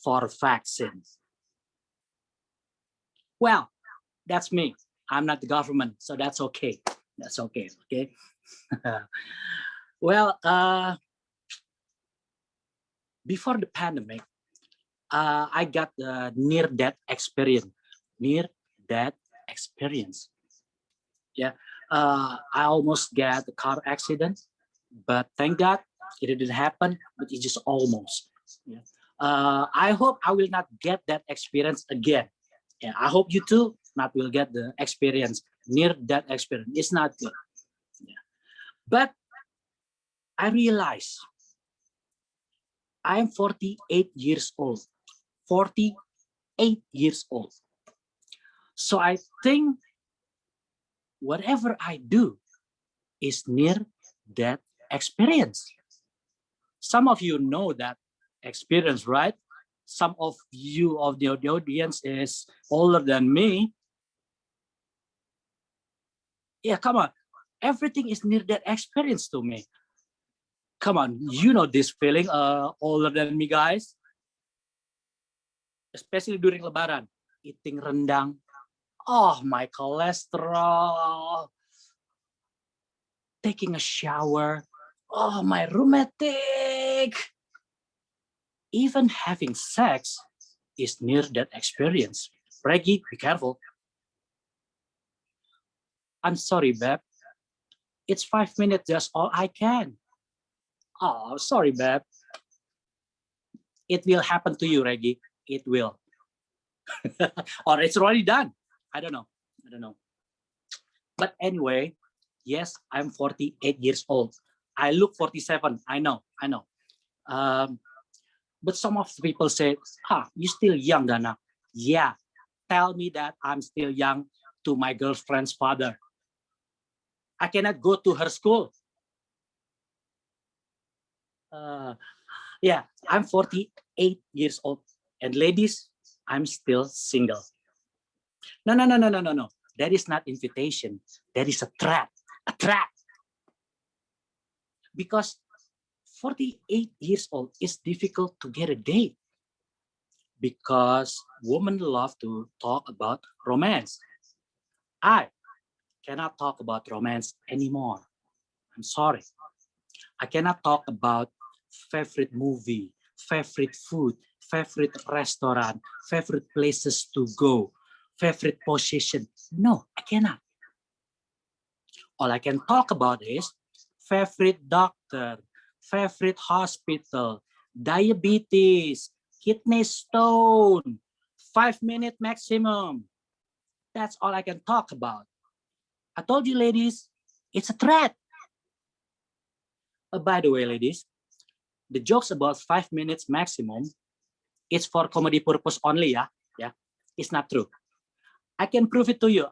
for vaccines. Well, that's me. I'm not the government, so that's okay. That's okay, okay? Well, before the pandemic, I got the near-death experience. Near-death experience. Yeah, I almost got a car accident, but thank God it didn't happen, but it just almost. Yeah. I hope I will not get that experience again. Yeah, I hope you too not will get the experience, near-death experience. It's not good. Yeah. But I realize I am 48 years old. 48 years old. So I think whatever I do is near-death experience. Some of you know that experience, right? Some of you of the audience is older than me. Yeah, come on. Everything is near-death experience to me. Come on, you know this feeling, older than me, guys. Especially during Lebaran, eating rendang. Oh, my cholesterol. taking a shower. Oh, my romantic. Even having sex is near-death experience. Reggie, be careful. I'm sorry, babe. It's 5 minutes, that's all I can. Oh, sorry, babe. It will happen to you, Reggie. It will. Or it's already done. I don't know. But anyway, yes, I'm 48 years old. I look 47. I know. But some of the people say, you're still young, Dana. Yeah, tell me that I'm still young to my girlfriend's father. I cannot go to her school. Yeah, I'm 48 years old. And ladies, I'm still single. No. That is not invitation. That is a trap. A trap. Because 48 years old is difficult to get a date. Because women love to talk about romance. I cannot talk about romance anymore. I'm sorry. I cannot talk about favorite movie, favorite food, favorite restaurant, favorite places to go, favorite position. No, I cannot. All I can talk about is favorite doctor, favorite hospital, diabetes, kidney stone, 5-minute maximum. That's all I can talk about. I told you, ladies, it's a threat. By the way, ladies, the jokes about 5 minutes maximum, it's for comedy purpose only, yeah. It's not true. I can prove it to you.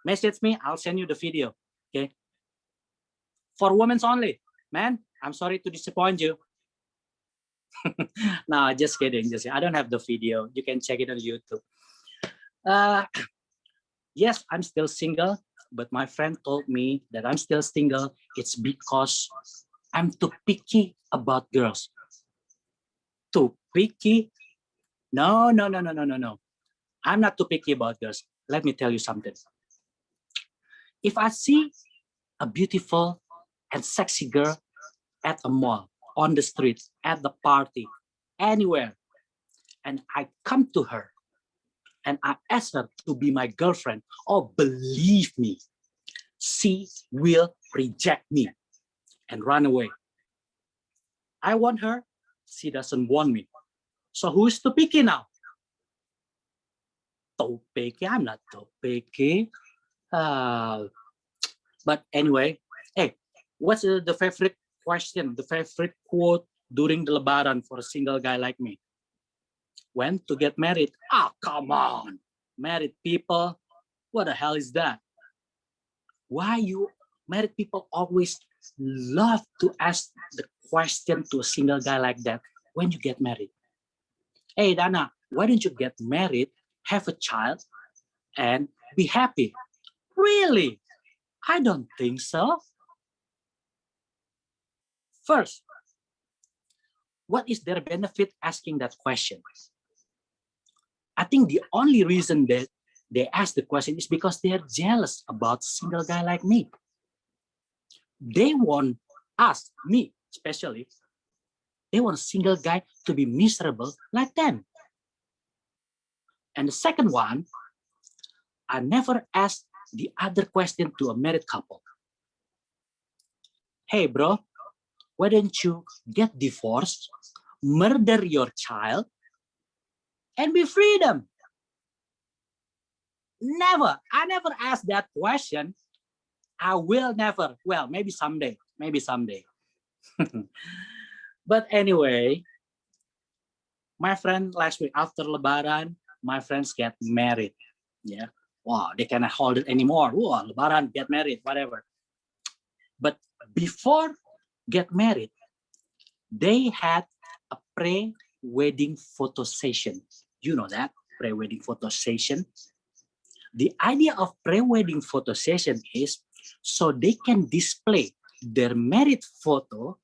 Message me, I'll send you the video, okay? For women only. Man, I'm sorry to disappoint you. No, just kidding. I don't have the video. You can check it on YouTube. Yes, I'm still single, but my friend told me that I'm still single. It's because I'm too picky about girls. Too picky? No. I'm not too picky about girls. Let me tell you something. If I see a beautiful and sexy girl at a mall, on the street, at the party, anywhere, and I come to her and I ask her to be my girlfriend, oh, believe me, she will reject me and run away. I want her, she doesn't want me. So who's too picky now? Too picky? I'm not too picky. But anyway, hey, what's the favorite question, the favorite quote during the Lebaran for a single guy like me? When to get married? Come on. Married people? What the hell is that? Why you married people always love to ask the question to a single guy like that when you get married? Hey, Dana, why don't you get married, have a child, and be happy? Really? I don't think so. First, what is their benefit asking that question? I think the only reason that they ask the question is because they are jealous about a single guy like me. They want us, me especially, they want a single guy to be miserable like them. And the second one, I never asked the other question to a married couple. Hey, bro, why don't you get divorced, murder your child, and be freedom? Never. I never asked that question. I will never. Well, maybe someday. But anyway, my friend last week after Lebaran, my friends get married. Yeah. Wow, they cannot hold it anymore. Wow, Lebaran, get married, whatever. But before get married, they had a pre-wedding photo session. You know that, pre-wedding photo session? The idea of pre-wedding photo session is so they can display their married photo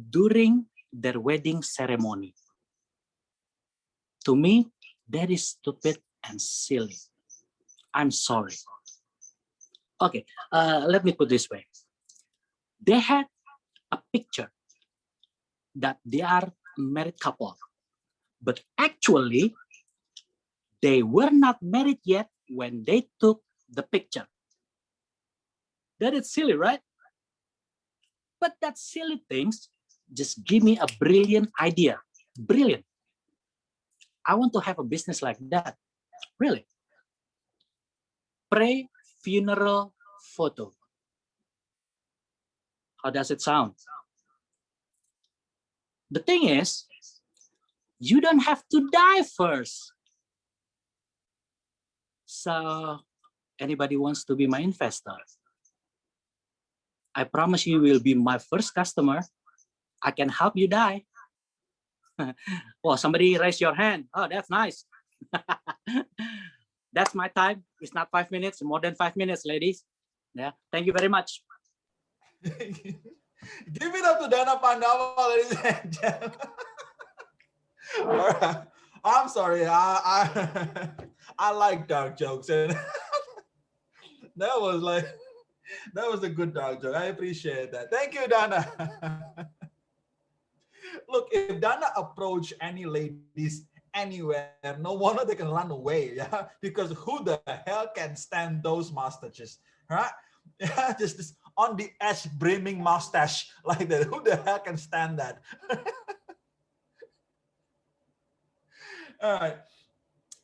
during their wedding ceremony. To me, that is stupid and silly. I'm sorry. Okay, let me put this way. They had a picture that they are a married couple, but actually they were not married yet when they took the picture. That is silly, right? But that silly things just give me a brilliant idea. Brilliant. I want to have a business like that. Really. Pre-funeral photo. How does it sound? The thing is, you don't have to die first. So, anybody wants to be my investor? I promise you will be my first customer. I can help you die. Well, somebody raise your hand. Oh, that's nice. That's my time. It's not 5 minutes, more than 5 minutes, ladies. Yeah, thank you very much. Give it up to Dana Pandawa, ladies and gentlemen. All right. I'm sorry. I like dark jokes, and that was a good dark joke. I appreciate that. Thank you, Dana. Look, if Dana approach any ladies anywhere, no wonder they can run away. Yeah, because who the hell can stand those mustaches, right? Yeah, just this on the edge brimming mustache like that. Who the hell can stand that? All right,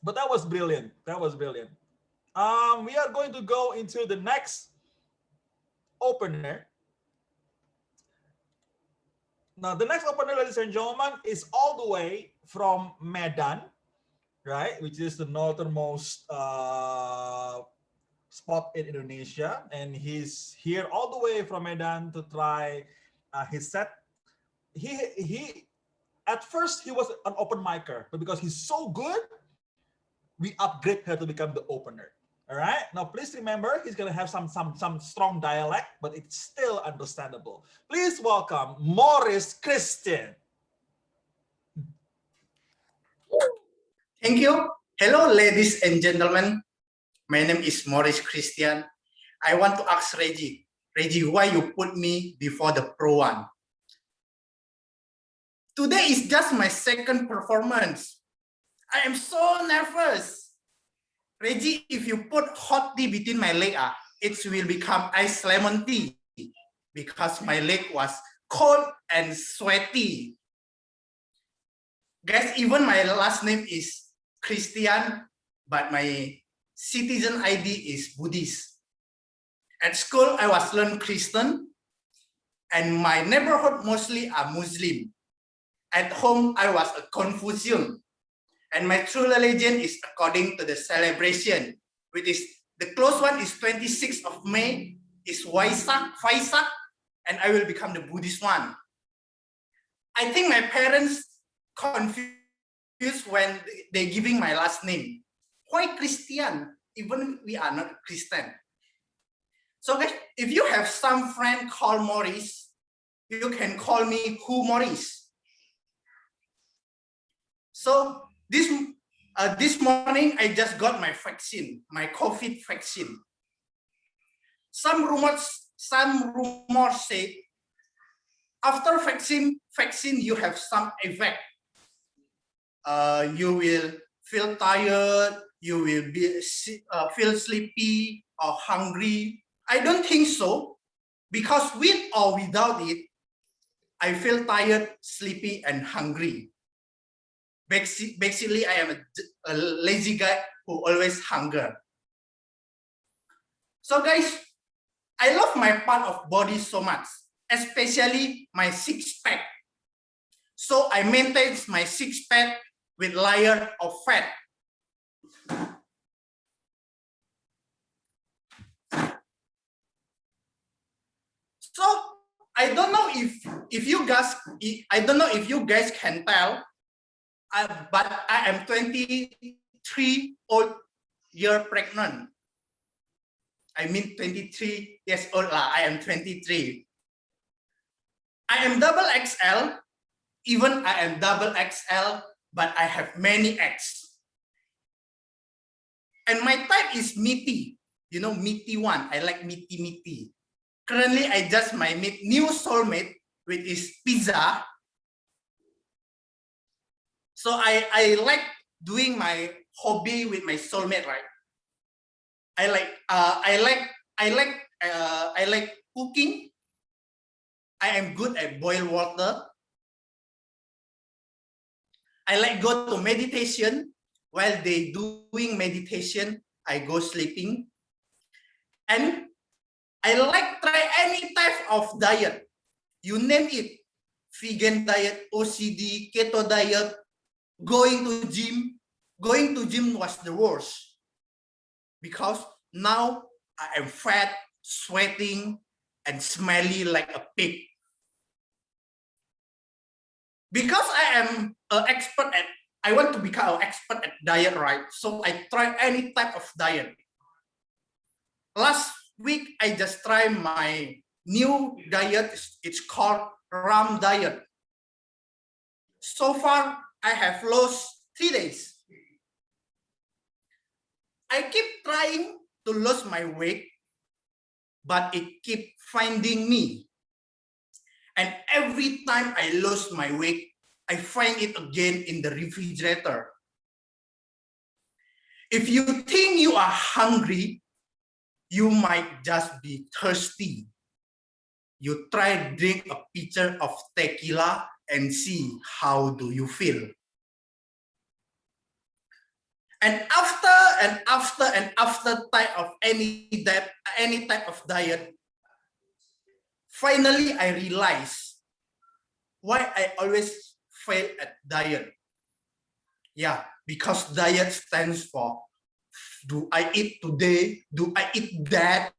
but that was brilliant. That was brilliant. We are going to go into the next opener. Now, the next opener, ladies and gentlemen, is all the way from Medan, right? Which is the northernmost spot in Indonesia. And he's here all the way from Medan to try his set. He at first, he was an open micer, but because he's so good, we upgrade her to become the opener. All right. Now, please remember, he's gonna have some strong dialect, but it's still understandable. Please welcome Maurice Christie. Thank you. Hello, ladies and gentlemen. My name is Maurice Christian. I want to ask Reggie, why you put me before the pro one? Today is just my second performance. I am so nervous. Reggie, if you put hot tea between my leg, it will become iced lemon tea because my leg was cold and sweaty. Guys, even my last name is Christian, but my citizen ID is Buddhist. At school, I was learned Christian, and my neighborhood mostly are Muslim. At home, I was a Confucian. And my true religion is according to the celebration, which is the close one is 26th of May, is Waisak, and I will become the Buddhist one. I think my parents confused when they're giving my last name. Why Christian? Even we are not Christian. So guys, if you have some friend called Maurice, you can call me who Maurice. So this morning, I just got my vaccine, my COVID vaccine. Some rumors say after vaccine, you have some effect. You will feel tired, you will feel sleepy or hungry. I don't think so, because with or without it, I feel tired, sleepy, and hungry. Basically, I am a lazy guy who always hunger. So guys, I love my part of body so much, especially my six-pack. So I maintain my six-pack with layer of fat. So I don't know if you guys can tell, but I am 23 years pregnant. I mean 23 years old. I am 23. I am double XL. Even I am double XL, but I have many X. And my type is meaty. You know, meaty one. I like meaty. Currently, I just my meet new soulmate, which is pizza. So I like doing my hobby with my soulmate, right? I like cooking. I am good at boil water. I like go to meditation. While they doing meditation, I go sleeping. And I like try any type of diet. You name it. Vegan diet, OCD, keto diet, going to gym. Going to gym was the worst. Because now I am fat, sweating, and smelly like a pig. Because I am an expert at, I want to become an expert at diet, right? So I try any type of diet. Last week, I just tried my new diet. It's called RAM diet. So far, I have lost 3 days. I keep trying to lose my weight, but it keep finding me. And every time I lose my weight, I find it again in the refrigerator. If you think you are hungry, you might just be thirsty. You try drink a pitcher of tequila and see how do you feel. And after type of any type of diet, finally I realize why I always fail at diet. Yeah, because diet stands for, do I eat today? Do I eat that?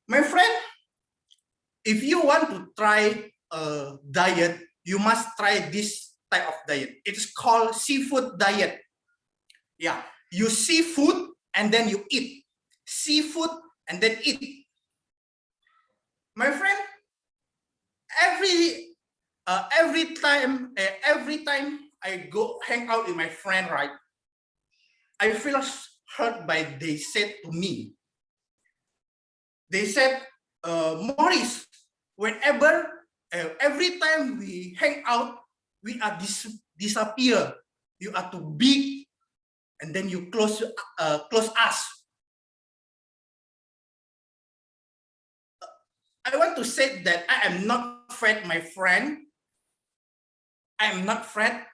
My friend, if you want to try a diet, you must try this type of diet. It's called seafood diet. Yeah, you see food and then you eat. Seafood and then eat. My friend, every time I go hang out with my friend, right? I feel hurt by they said to me. They said, Maurice, whenever every time we hang out, we are disappear. You are too big, and then you close us. I want to say that I am not fat, my friend. I am not fat.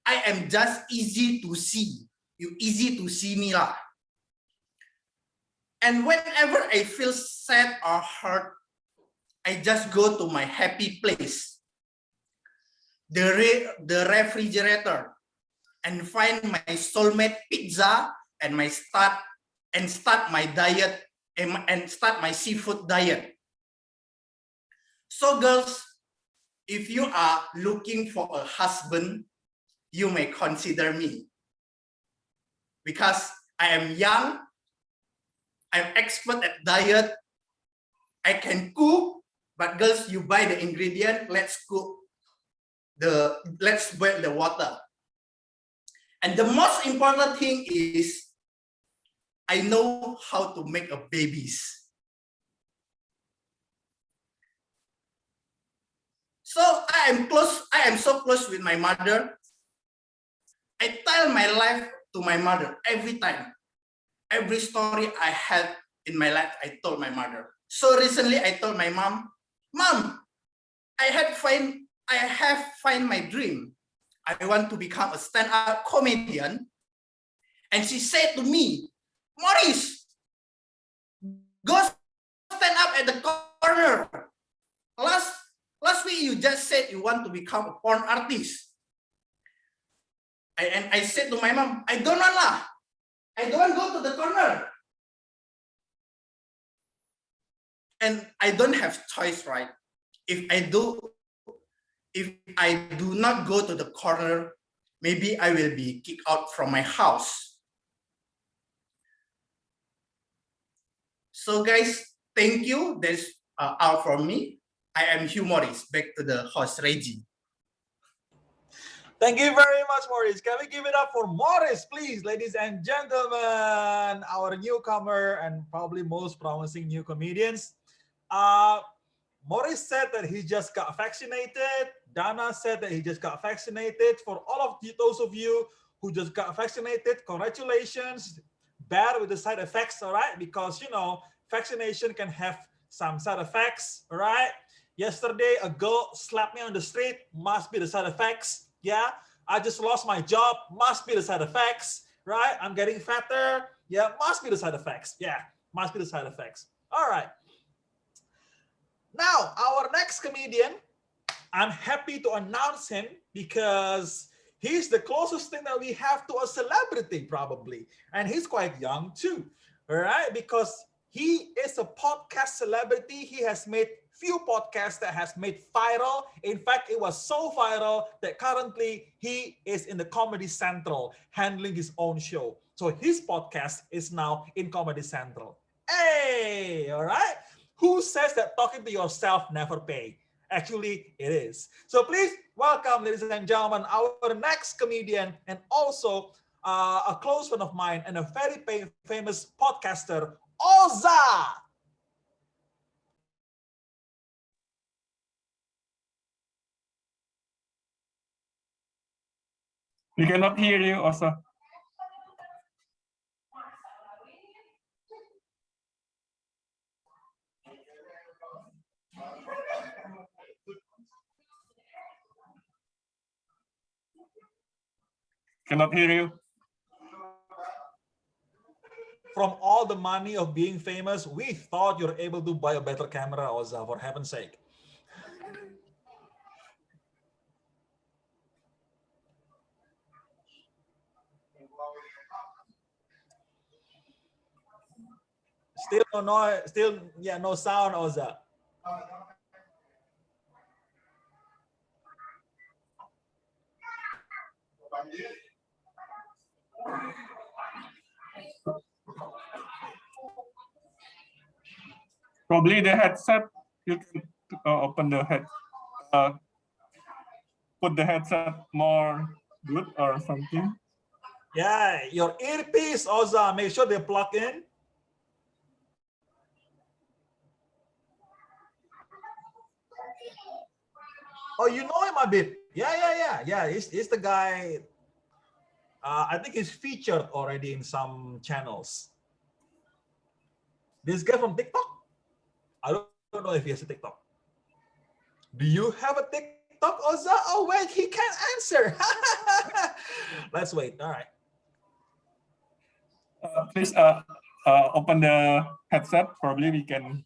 I am just easy to see. You easy to see me lah. And whenever I feel sad or hurt, I just go to my happy place, the refrigerator, and find my soulmate pizza and start my diet and start my seafood diet. So girls, if you are looking for a husband, you may consider me. Because I am young, I'm expert at diet, I can cook, but girls, you buy the ingredient, let's boil the water. And the most important thing is, I know how to make a babies. So I am so close with my mother. I tell my life to my mother every time. Every story I had in my life, I told my mother. So recently I told my mom, Mom, I have find my dream. I want to become a stand-up comedian. And she said to me, Maurice, go stand up at the corner. Last week you just said you want to become a porn artist. And I said to my mom, I don't want lah. I don't want to go to the corner. And I don't have choice, right? If I do not go to the corner, maybe I will be kicked out from my house. So guys, thank you. That's all from me. I am Hugh Maurice. Back to the host, Reggie. Thank you very much, Maurice. Can we give it up for Maurice, please, ladies and gentlemen, our newcomer and probably most promising new comedians. Maurice said that he just got vaccinated. Dana said that he just got vaccinated. For all of those of you who just got vaccinated, congratulations. Bad with the side effects, all right? Because, you know, vaccination can have some side effects, all right? Yesterday, a girl slapped me on the street, must be the side effects. Yeah, I just lost my job, must be the side effects, right? I'm getting fatter, yeah, must be the side effects. Yeah, must be the side effects. All right. Now, our next comedian, I'm happy to announce him because he's the closest thing that we have to a celebrity, probably. And he's quite young too, all right? Because he is a podcast celebrity. He has made few podcasts that has made viral. In fact, it was so viral that currently he is in the Comedy Central handling his own show. So his podcast is now in Comedy Central. Hey, all right? Who says that talking to yourself never pay? Actually, it is. So please welcome, ladies and gentlemen, our next comedian and also a close friend of mine and a very famous podcaster, Oza. We cannot hear you, Oza. Cannot hear you. From all the money of being famous, we thought you're able to buy a better camera, Oza, for heaven's sake. Still no noise, still no sound, Oza. Probably the headset. You can open the head. Put the headset more good or something. Yeah, your earpiece, Oza, make sure they plug in. Oh, you know him a bit. Yeah. He's the guy. I think he's featured already in some channels. This guy from TikTok? I don't know if he has a TikTok. Do you have a TikTok, Oza? Oh, wait, he can't answer. Let's wait. All right. Please open the headset. Probably we can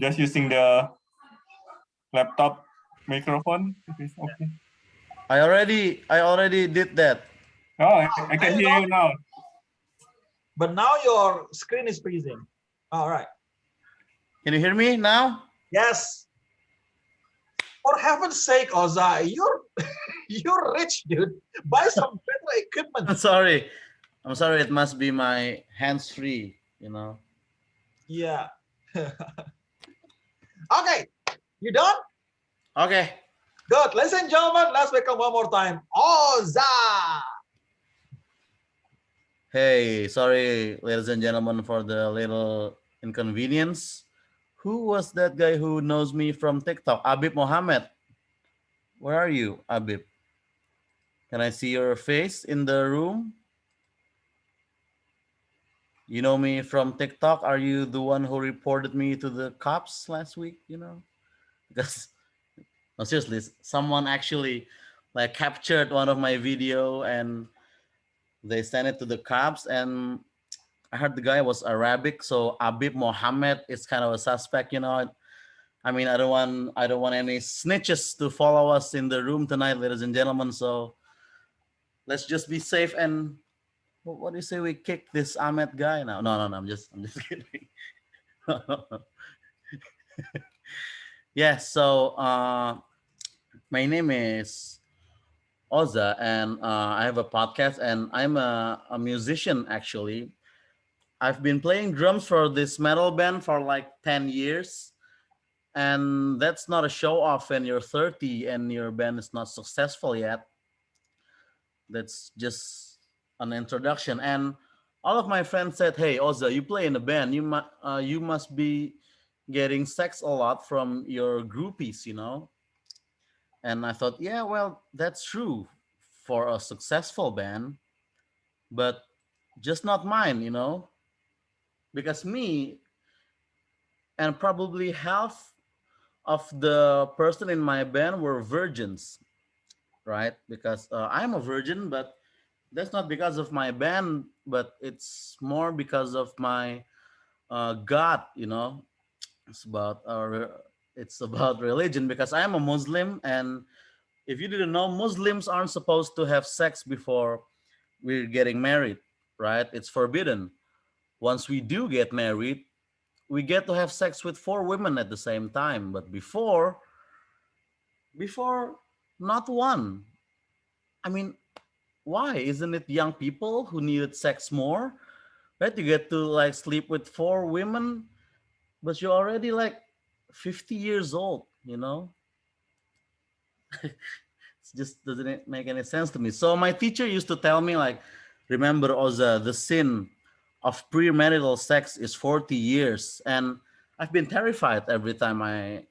just using the laptop microphone. Okay. I already did that. Oh, I can hear you now. But now your screen is freezing. All right. Can you hear me now? Yes. For heaven's sake, Oza, you're rich, dude. Buy some better equipment. I'm sorry. It must be my hands-free, you know. Yeah. Okay. You done? Okay. Good. Ladies and gentlemen, let's welcome one more time, Oza. Hey, sorry, ladies and gentlemen, for the little inconvenience. Who was that guy who knows me from TikTok? Abib Mohammed. Where are you, Abib? Can I see your face in the room? You know me from TikTok? Are you the one who reported me to the cops last week? You know, because no, seriously, someone actually like captured one of my video and they sent it to the cops. And I heard the guy was Arabic, so Abib Mohammed is kind of a suspect. You know, I mean, I don't want any snitches to follow us in the room tonight, ladies and gentlemen. So let's just be safe and. What do you say we kick this Ahmed guy now? No, I'm just kidding. Yeah, so my name is Oza and I have a podcast and I'm a musician actually. I've been playing drums for this metal band for like 10 years. And that's not a show off when you're 30 and your band is not successful yet. That's just an introduction. And all of my friends said, "Hey, Oza, you play in a band. You must be getting sex a lot from your groupies, you know." And I thought, yeah, well, that's true for a successful band, but just not mine, you know, because me and probably half of the person in my band were virgins, right? Because I'm a virgin, but that's not because of my band, but it's more because of my God, you know. It's about it's about religion because I'm a Muslim, and if you didn't know, Muslims aren't supposed to have sex before we're getting married, right? It's forbidden. Once we do get married, we get to have sex with four women at the same time, but before not one. I mean, why? Isn't it young people who needed sex more? Right? You get to like sleep with four women, but you're already like 50 years old, you know? It just doesn't make any sense to me. So my teacher used to tell me like, remember, Oza, the sin of premarital sex is 40 years. And I've been terrified every time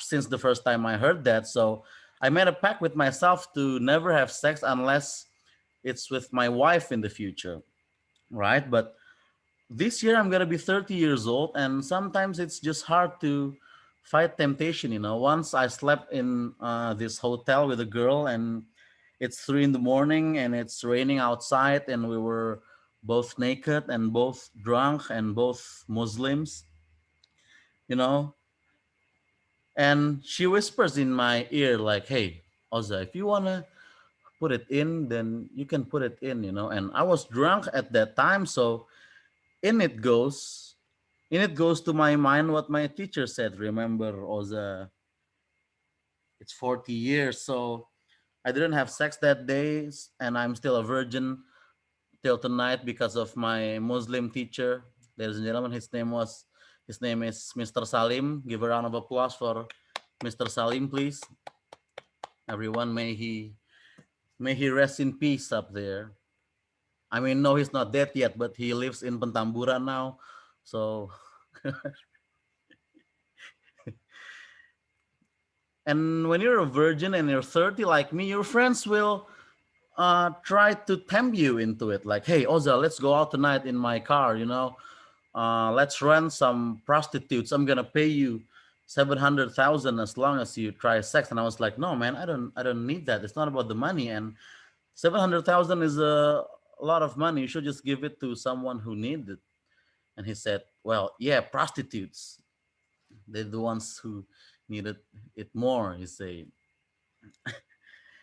since the first time I heard that. So I made a pact with myself to never have sex unless it's with my wife in the future, right? But this year I'm gonna be 30 years old, and sometimes it's just hard to fight temptation. You know, once I slept in this hotel with a girl, and it's 3 in the morning, and it's raining outside, and we were both naked and both drunk and both Muslims. You know, and she whispers in my ear like, "Hey, Oza, if you wanna put it in, then you can put it in." You know, and I was drunk at that time, so in it goes to my mind what my teacher said. Remember, Oza, it's 40 years. So I didn't have sex that day, and I'm still a virgin till tonight because of my Muslim teacher. Ladies and gentlemen, his name is Mr. Salim. Give a round of applause for Mr. Salim, please. Everyone, may he rest in peace up there. I mean, no, he's not dead yet, but he lives in Pentamburan now. So and when you're a virgin and you're 30 like me, your friends will try to tempt you into it. Like, "Hey, Oza, let's go out tonight in my car, you know. Let's rent some prostitutes. I'm gonna pay you 700,000 as long as you try sex." And I was like, "No, man, I don't need that. It's not about the money. And 700,000 is a lot of money. You should just give it to someone who needs it." And he said, "Well, yeah, prostitutes. They're the ones who needed it more," he said.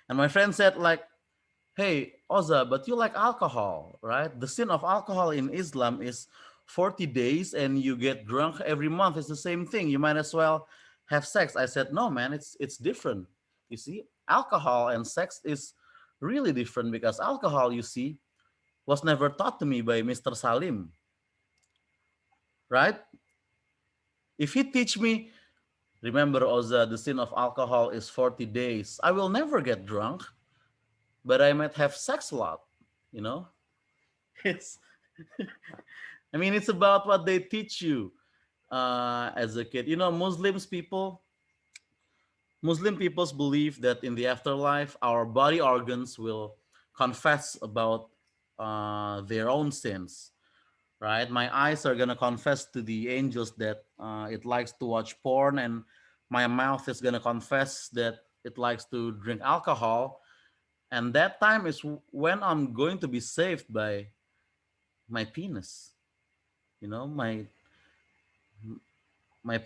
And my friend said like, "Hey, Oza, but you like alcohol, right? The sin of alcohol in Islam is 40 days and you get drunk every month. It's the same thing. You might as well have sex." I said, "No, man, it's different. You see, alcohol and sex is really different because alcohol, you see, was never taught to me by Mr. Salim, right? If he teach me, remember, Oza, the sin of alcohol is 40 days, I will never get drunk, but I might have sex a lot, you know?" It's, I mean, it's about what they teach you as a kid. You know, Muslim peoples believe that in the afterlife, our body organs will confess about their own sins, right? My eyes are gonna confess to the angels that it likes to watch porn, and my mouth is gonna confess that it likes to drink alcohol. And that time is when I'm going to be saved by my penis. You know, my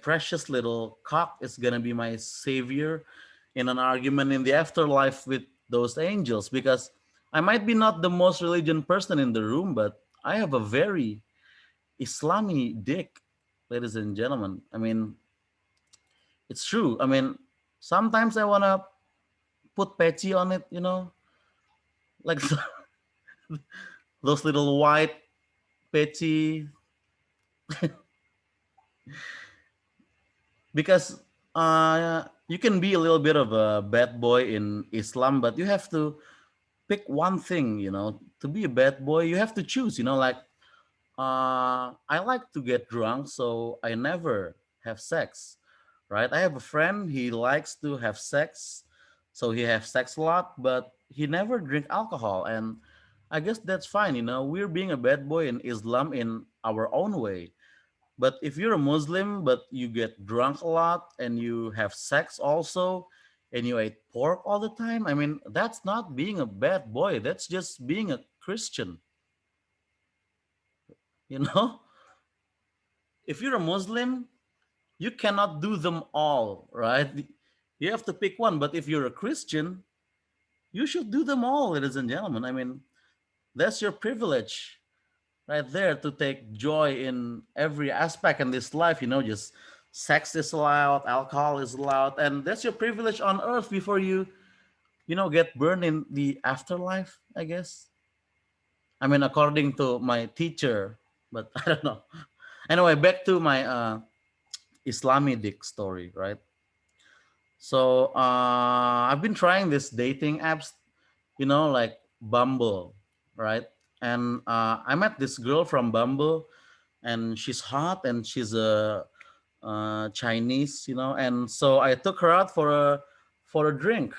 precious little cock is gonna be my savior in an argument in the afterlife with those angels, because I might be not the most religion person in the room, but I have a very Islami dick, ladies and gentlemen. I mean, it's true. I mean, sometimes I wanna put patchy on it, you know, like those little white patchy, because you can be a little bit of a bad boy in Islam, but you have to pick one thing, to be a bad boy, you have to choose, like, I like to get drunk, so I never have sex, right? I have a friend, he likes to have sex, so he has sex a lot, but he never drink alcohol. And I guess that's fine, we're being a bad boy in Islam in our own way. But if you're a Muslim, but you get drunk a lot and you have sex also, and you ate pork all the time, I mean, that's not being a bad boy. That's just being a Christian, you know? If you're a Muslim, you cannot do them all, right? You have to pick one. But if you're a Christian, you should do them all, ladies and gentlemen. I mean, that's your privilege right there, to take joy in every aspect in this life, just sex is allowed, alcohol is allowed, and that's your privilege on earth before you get burned in the afterlife, I guess. I mean, according to my teacher, but I don't know. Anyway, back to my Islamic story, right? So I've been trying this dating apps, like Bumble, right? And I met this girl from Bumble, and she's hot, and she's a Chinese, and so I took her out for a drink,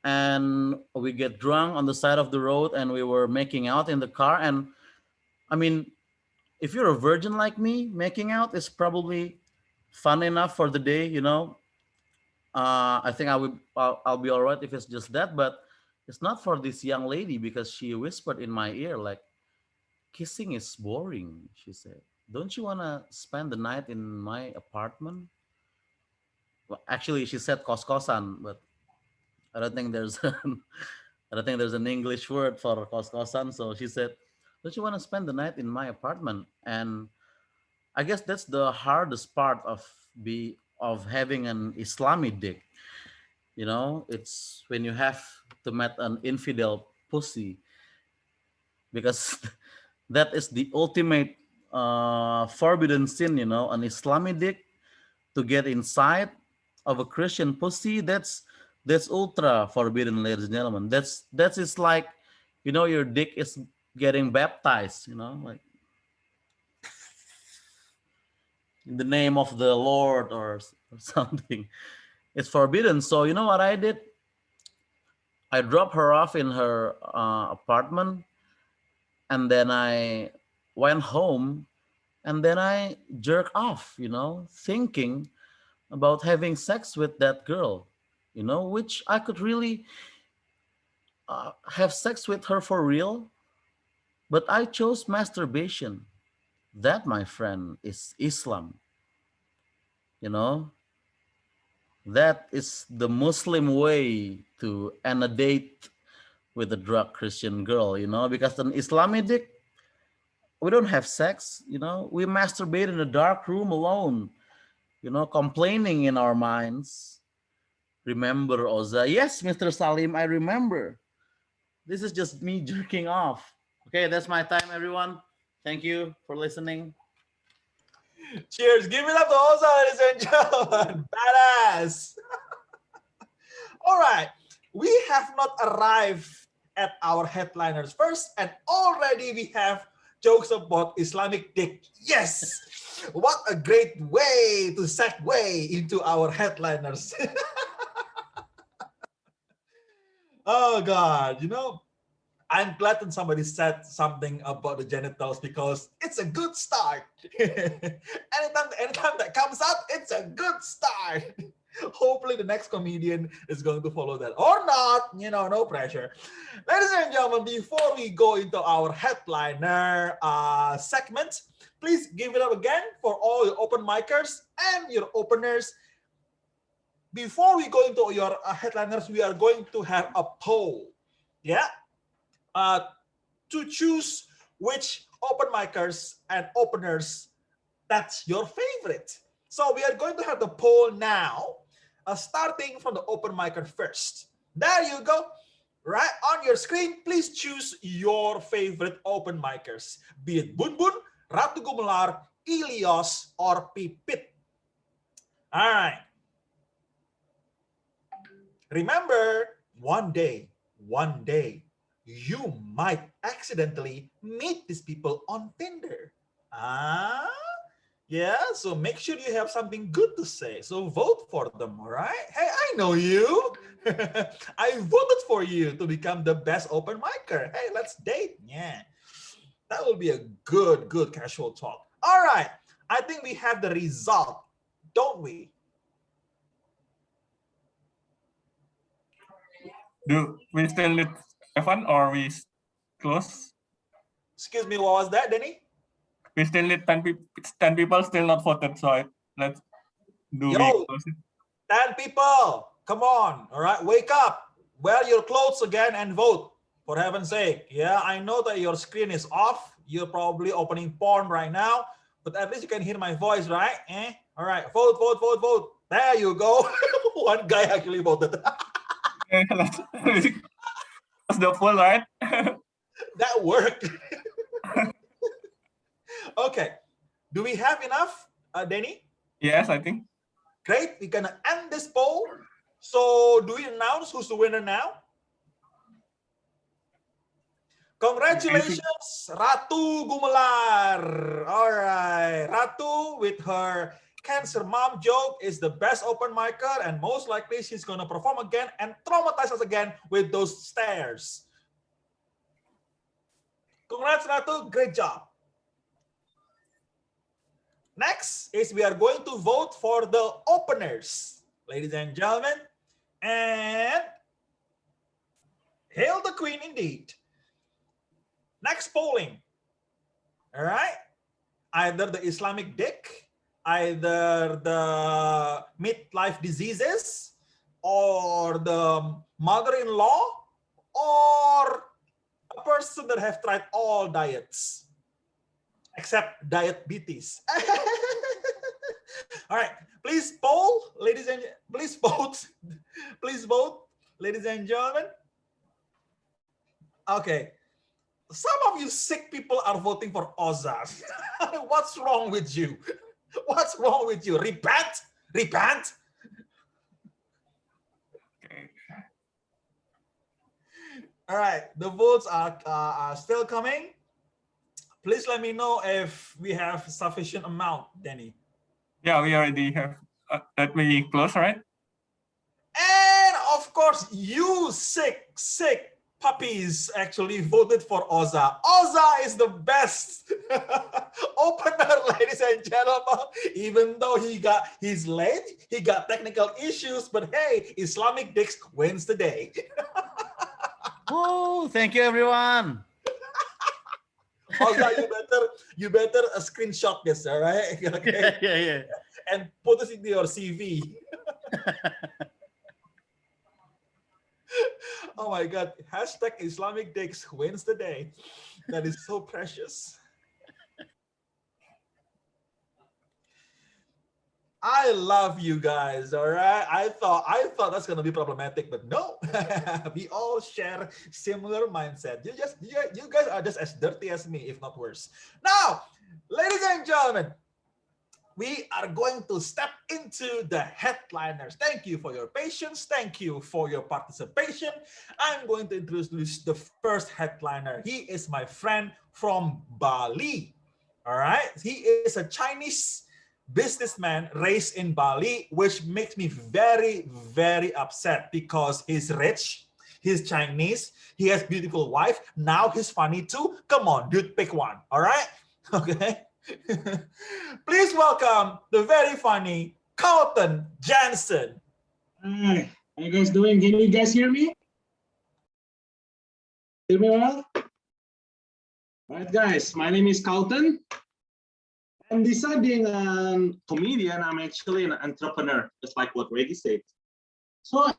and we get drunk on the side of the road, and we were making out in the car. And I mean, if you're a virgin like me, making out is probably fun enough for the day, I think I'll be all right if it's just that. But it's not for this young lady, because she whispered in my ear like, kissing is boring, she said. Don't you want to spend the night in my apartment? Well, actually, she said kos-kosan, but I don't think there's I don't think there's an English word for kos-kosan. So she said, don't you want to spend the night in my apartment? And I guess that's the hardest part of having an Islamic dick. It's when you have to meet an infidel pussy, because that is the ultimate forbidden sin, an Islamic dick, to get inside of a Christian pussy. That's ultra forbidden, ladies and gentlemen. That's it's like, your dick is getting baptized, like in the name of the Lord, or something. It's forbidden. So you know what I did? I dropped her off in her apartment, and then I went home, and then I jerk off, thinking about having sex with that girl, which I could really have sex with her for real. But I chose masturbation. That, my friend, is Islam. That is the Muslim way to end a date with a drug Christian girl, because an Islamic dick, we don't have sex, we masturbate in a dark room alone, complaining in our minds. Remember, Oza? Yes, Mr. Salim, I remember. This is just me jerking off. Okay, that's my time, everyone. Thank you for listening. Cheers. Give it up to Oza, ladies and gentlemen. Badass. All right. We have not arrived at our headliners first, and already we have jokes about Islamic dick. Yes. What a great way to segue into our headliners. Oh, God. I'm glad that somebody said something about the genitals, because it's a good start. anytime that comes up, it's a good start. Hopefully the next comedian is going to follow that, or not, no pressure. Ladies and gentlemen, before we go into our headliner segment, please give it up again for all your open micers and your openers. Before we go into your headliners, we are going to have a poll. Yeah. To choose which open micers and openers that's your favorite. So we are going to have the poll now, starting from the open micer first. There you go. Right on your screen, please choose your favorite open micers, be it Bun Bun, Ratu Gumelar, Eleos, or Pipit. All right. Remember, one day, you might accidentally meet these people on Tinder. Yeah, so make sure you have something good to say. So vote for them, all right? Hey, I know you. I voted for you to become the best open micer. Hey, let's date. Yeah, that will be a good casual talk. All right, I think we have the result, don't we? Do we still need 7 or we close? Excuse me, what was that, Denny? We still need 10 people still not voted, so let's do we Yo, close it? 10 people, come on, all right, wake up, wear your clothes again and vote, for heaven's sake. Yeah, I know that your screen is off, you're probably opening porn right now, but at least you can hear my voice, right? All right, vote. There you go. One guy actually voted. That's the full, right? That worked. Okay, do we have enough, Denny? Yes, I think. Great, we're gonna end this poll. So do we announce who's the winner now? Congratulations, Ratu Gumelar. All right, Ratu with her cancer mom joke is the best open micer, and most likely she's gonna perform again and traumatize us again with those stares. Congrats, Ratu, great job. Next is we are going to vote for the openers, ladies and gentlemen, and hail the queen indeed. Next polling, all right, either the Islamic dick, either the midlife diseases, or the mother-in-law, or a person that have tried all diets except diabetes. All right, please poll, ladies and please vote. Please vote, ladies and gentlemen. Okay, some of you sick people are voting for Oza. What's wrong with you? What's wrong with you? Repent, repent. All right, the votes are still coming. Please let me know if we have sufficient amount, Danny. Yeah, we already have. Let me close, right? And of course, you sick puppies actually voted for Oza. Oza is the best opener, ladies and gentlemen. Even though he's late, he got technical issues, but hey, Islamic dicks wins the day. Oh, thank you, everyone. Oza, you better screenshot this, all right? Okay. Yeah. And put this into your CV. Oh my God! Hashtag Islamic dicks wins the day. That is so precious. I love you guys. All right. I thought that's gonna be problematic, but no. We all share similar mindset. You guys are just as dirty as me, if not worse. Now, ladies and gentlemen, we are going to step into the headliners. Thank you for your patience. Thank you for your participation. I'm going to introduce the first headliner. He is my friend from Bali. All right. He is a Chinese businessman raised in Bali, which makes me very, very upset because he's rich, he's Chinese, he has beautiful wife, now he's funny too. Come on, dude, pick one, all right? Okay. Please welcome the very funny Carlton Johnson. Hi, how you guys doing? Can you guys hear me? Hear me well? All right, guys, my name is Carlton. And besides being a comedian, I'm actually an entrepreneur, just like what Reggie said. So